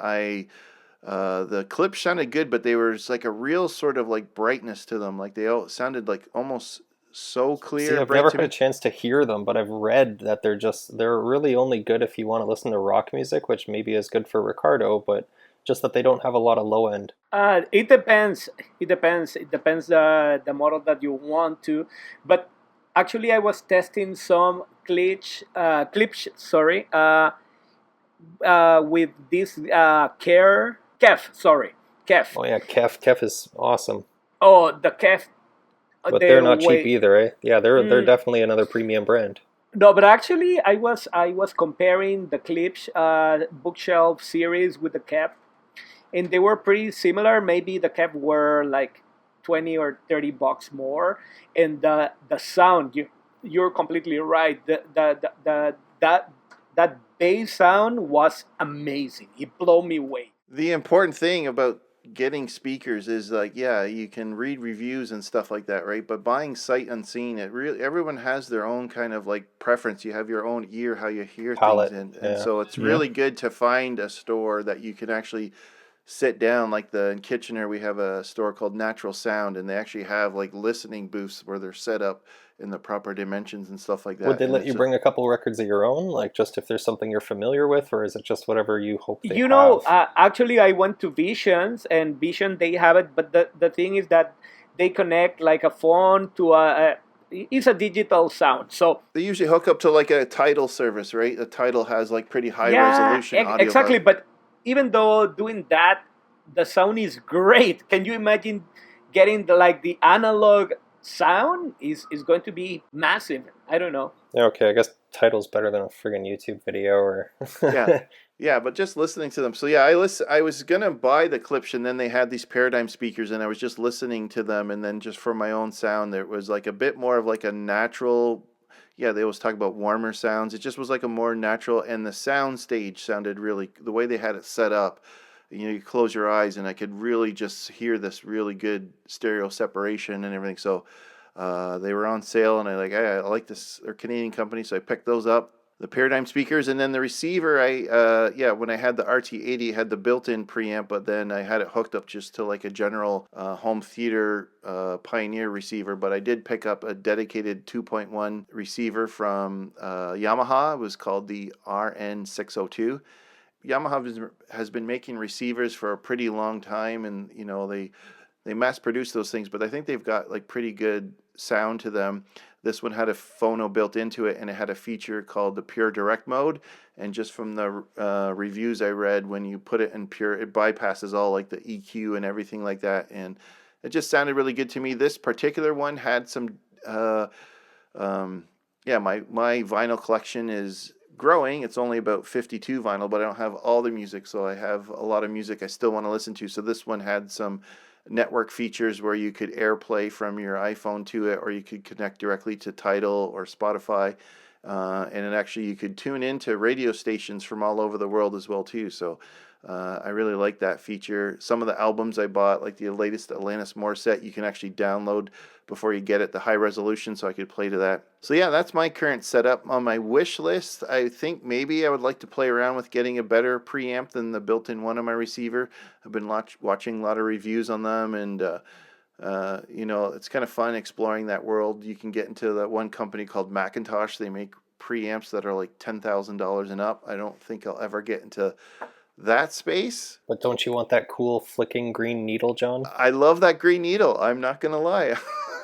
The clips sounded good, but they were like a real sort of like brightness to them. Like they all sounded like almost so clear. See, I've never had a chance to hear them, but I've read that they're really only good if you want to listen to rock music, which maybe is good for Ricardo, but just that they don't have a lot of low end. It depends. It depends. It depends the model that you want to. But actually, I was testing some clips. With this Kef. Oh yeah, Kef is awesome. Oh, the Kef. But they're not cheap either, eh? Yeah, they're definitely another premium brand. No, but actually, I was comparing the Clips bookshelf series with the Kef, and they were pretty similar. Maybe the Kef were like $20 or $30 more, and the sound, you're completely right. That bass sound was amazing. It blew me away. The important thing about getting speakers is like, yeah, you can read reviews and stuff like that, right? But buying sight unseen, everyone has their own kind of like preference. You have your own ear, how you hear palette, things, and so it's really good to find a store that you can actually sit down. Like in Kitchener, we have a store called Natural Sound, and they actually have like listening booths where they're set up in the proper dimensions and stuff like that. Would they let you bring a couple records of your own, like just if there's something you're familiar with, or is it just whatever you hope they have? Actually, I went to Visions, and Vision, they have it, but the thing is that they connect like a phone to it's a digital sound. So they usually hook up to like a Tidal service, right? A Tidal has like pretty high resolution audio. Exactly, but even though doing that, the sound is great. Can you imagine getting the analog sound is going to be massive. I don't know. Okay, I guess Tidal's better than a friggin' YouTube video or yeah, but just listening to them. So yeah, I was gonna buy the clips, and then they had these Paradigm speakers, and I was just listening to them, and then just for my own sound, there was like a bit more of like a natural. Yeah, they always talk about warmer sounds. It just was like a more natural, and the sound stage sounded really, the way they had it set up. You close your eyes, and I could really just hear this really good stereo separation and everything. So they were on sale, and I like this. They're a Canadian company, so I picked those up. The Paradigm speakers, and then the receiver. When I had the RT80, it had the built-in preamp, but then I had it hooked up just to like a general home theater Pioneer receiver. But I did pick up a dedicated 2.1 receiver from Yamaha. It was called the RN602. Yamaha has been making receivers for a pretty long time, and they mass produce those things, but I think they've got like pretty good sound to them. This one had a phono built into it, and it had a feature called the Pure Direct mode, and just from the reviews I read, when you put it in pure, it bypasses all like the EQ and everything like that, and it just sounded really good to me. This particular one had some my vinyl collection is growing. It's only about 52 vinyl, but I don't have all the music, so I have a lot of music I still want to listen to. So this one had some network features where you could AirPlay from your iPhone to it, or you could connect directly to Tidal or Spotify. And it actually, you could tune into radio stations from all over the world as well too. So I really like that feature. Some of the albums I bought, like the latest Alanis Morissette, you can actually download before you get it, the high resolution, so I could play to that. So yeah, that's my current setup. On my wish list, I think maybe I would like to play around with getting a better preamp than the built-in one on my receiver. I've been watching a lot of reviews on them, and it's kind of fun exploring that world. You can get into that one company called Macintosh. They make preamps that are like $10,000 and up. I don't think I'll ever get into that space. But don't you want that cool flicking green needle, John? I love that green needle. I'm not going to lie.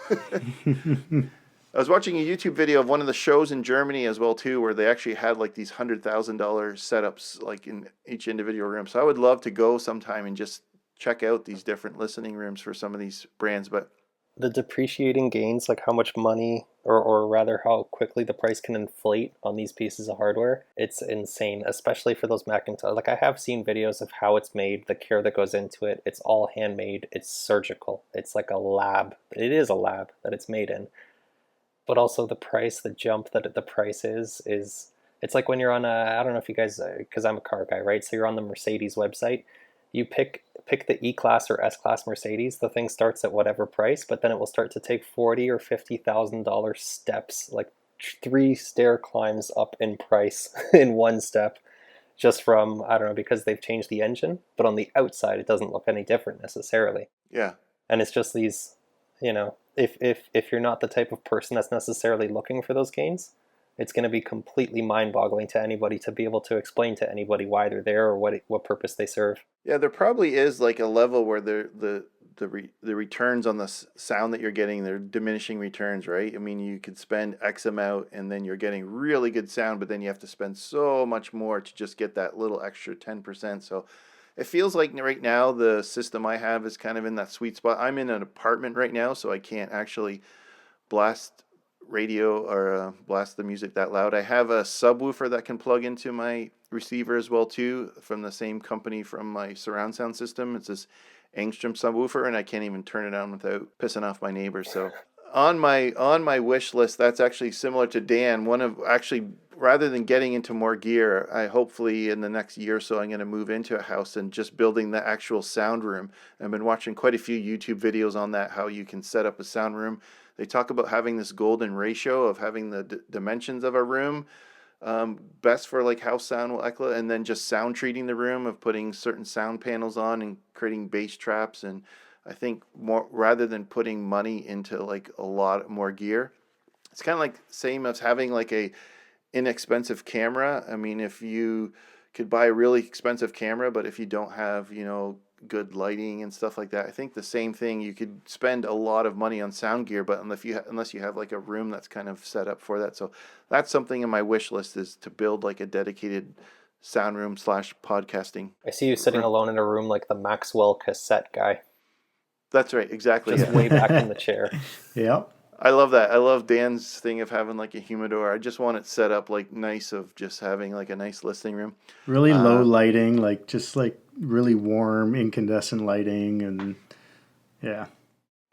I was watching a YouTube video of one of the shows in Germany as well too, where they actually had like these $100,000 setups like in each individual room. So I would love to go sometime and just check out these different listening rooms for some of these brands. But the depreciating gains, like how much money, or rather how quickly the price can inflate on these pieces of hardware, it's insane, especially for those Macintosh. Like I have seen videos of how it's made, the care that goes into it. It's all handmade. It's surgical. It's like a lab. It is a lab that it's made in. But also the price, the jump that the price is it's like when you're on I don't know if you guys, because I'm a car guy, right? So you're on the Mercedes website. You pick the E-Class or S-Class Mercedes, the thing starts at whatever price, but then it will start to take $40,000 or $50,000 steps, like 3 stair climbs up in price in one step, just from, I don't know, because they've changed the engine, but on the outside it doesn't look any different necessarily. Yeah. And it's just these, if you're not the type of person that's necessarily looking for those gains, it's going to be completely mind-boggling to anybody to be able to explain to anybody why they're there or what purpose they serve. Yeah, there probably is like a level where the returns on the sound that you're getting, they're diminishing returns, right? I mean, you could spend X amount and then you're getting really good sound, but then you have to spend so much more to just get that little extra 10%. So it feels like right now the system I have is kind of in that sweet spot. I'm in an apartment right now, so I can't actually blast radio or blast the music that loud. I have a subwoofer that can plug into my receiver as well too, from the same company from my surround sound system. It's this Angstrom subwoofer, and I can't even turn it on without pissing off my neighbors. So on my wish list, that's actually similar to Dan. One of actually, rather than getting into more gear, I hopefully in the next year or so I'm going to move into a house and just building the actual sound room. I've been watching quite a few YouTube videos on that, how you can set up a sound room. They talk about having this golden ratio of having the dimensions of a room, best for like how sound will echo, and then just sound treating the room, of putting certain sound panels on and creating bass traps. And I think more, rather than putting money into like a lot more gear, it's kind of like same as having like a inexpensive camera. I mean, if you could buy a really expensive camera, but if you don't have, good lighting and stuff like that, I think the same thing, you could spend a lot of money on sound gear, but unless you have like a room that's kind of set up for that. So that's something in my wish list, is to build like a dedicated sound room / podcasting. I see you sitting alone in a room like the Maxwell cassette guy. That's right, exactly. Just way back in the chair. Yep. I love that. I love Dan's thing of having like a humidor. I just want it set up like nice, of just having like a nice listening room. Really low lighting, like just like really warm incandescent lighting, and yeah.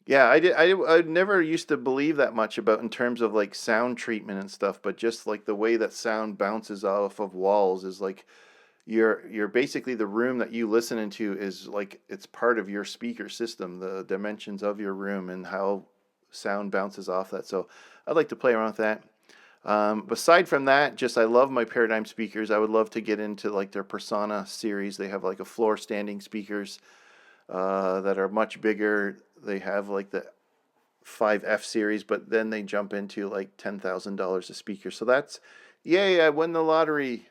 Yeah, I never used to believe that much about in terms of like sound treatment and stuff, but just like the way that sound bounces off of walls is like you're basically, the room that you listen into is like, it's part of your speaker system, the dimensions of your room and how sound bounces off that. So I'd like to play around with that. Aside from that, just I love my Paradigm speakers. I would love to get into like their Persona series. They have like a floor standing speakers that are much bigger. They have like the 5F series, but then they jump into like $10,000 a speaker. So that's, yay, I won the lottery.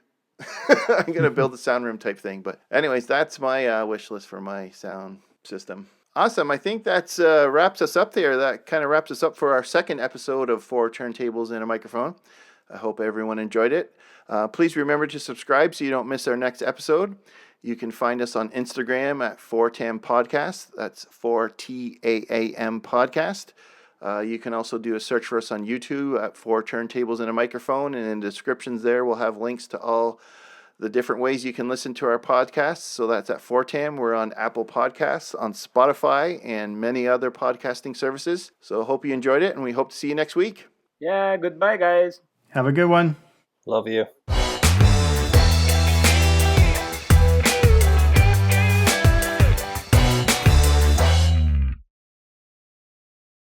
I'm going to build a sound room type thing. But anyways, that's my wish list for my sound system. Awesome. I think that's wraps us up there. That kind of wraps us up for our second episode of 4 Turntables and a Microphone. I hope everyone enjoyed it. Please remember to subscribe so you don't miss our next episode. You can find us on Instagram at 4TAM Podcast. That's 4TAAM Podcast. You can also do a search for us on YouTube at 4 Turntables and a Microphone. And in the descriptions there, we'll have links to all the different ways you can listen to our podcasts. So that's at 4TAM. We're on Apple Podcasts, on Spotify, and many other podcasting services. So hope you enjoyed it, and we hope to see you next week. Yeah, goodbye, guys. Have a good one. Love you.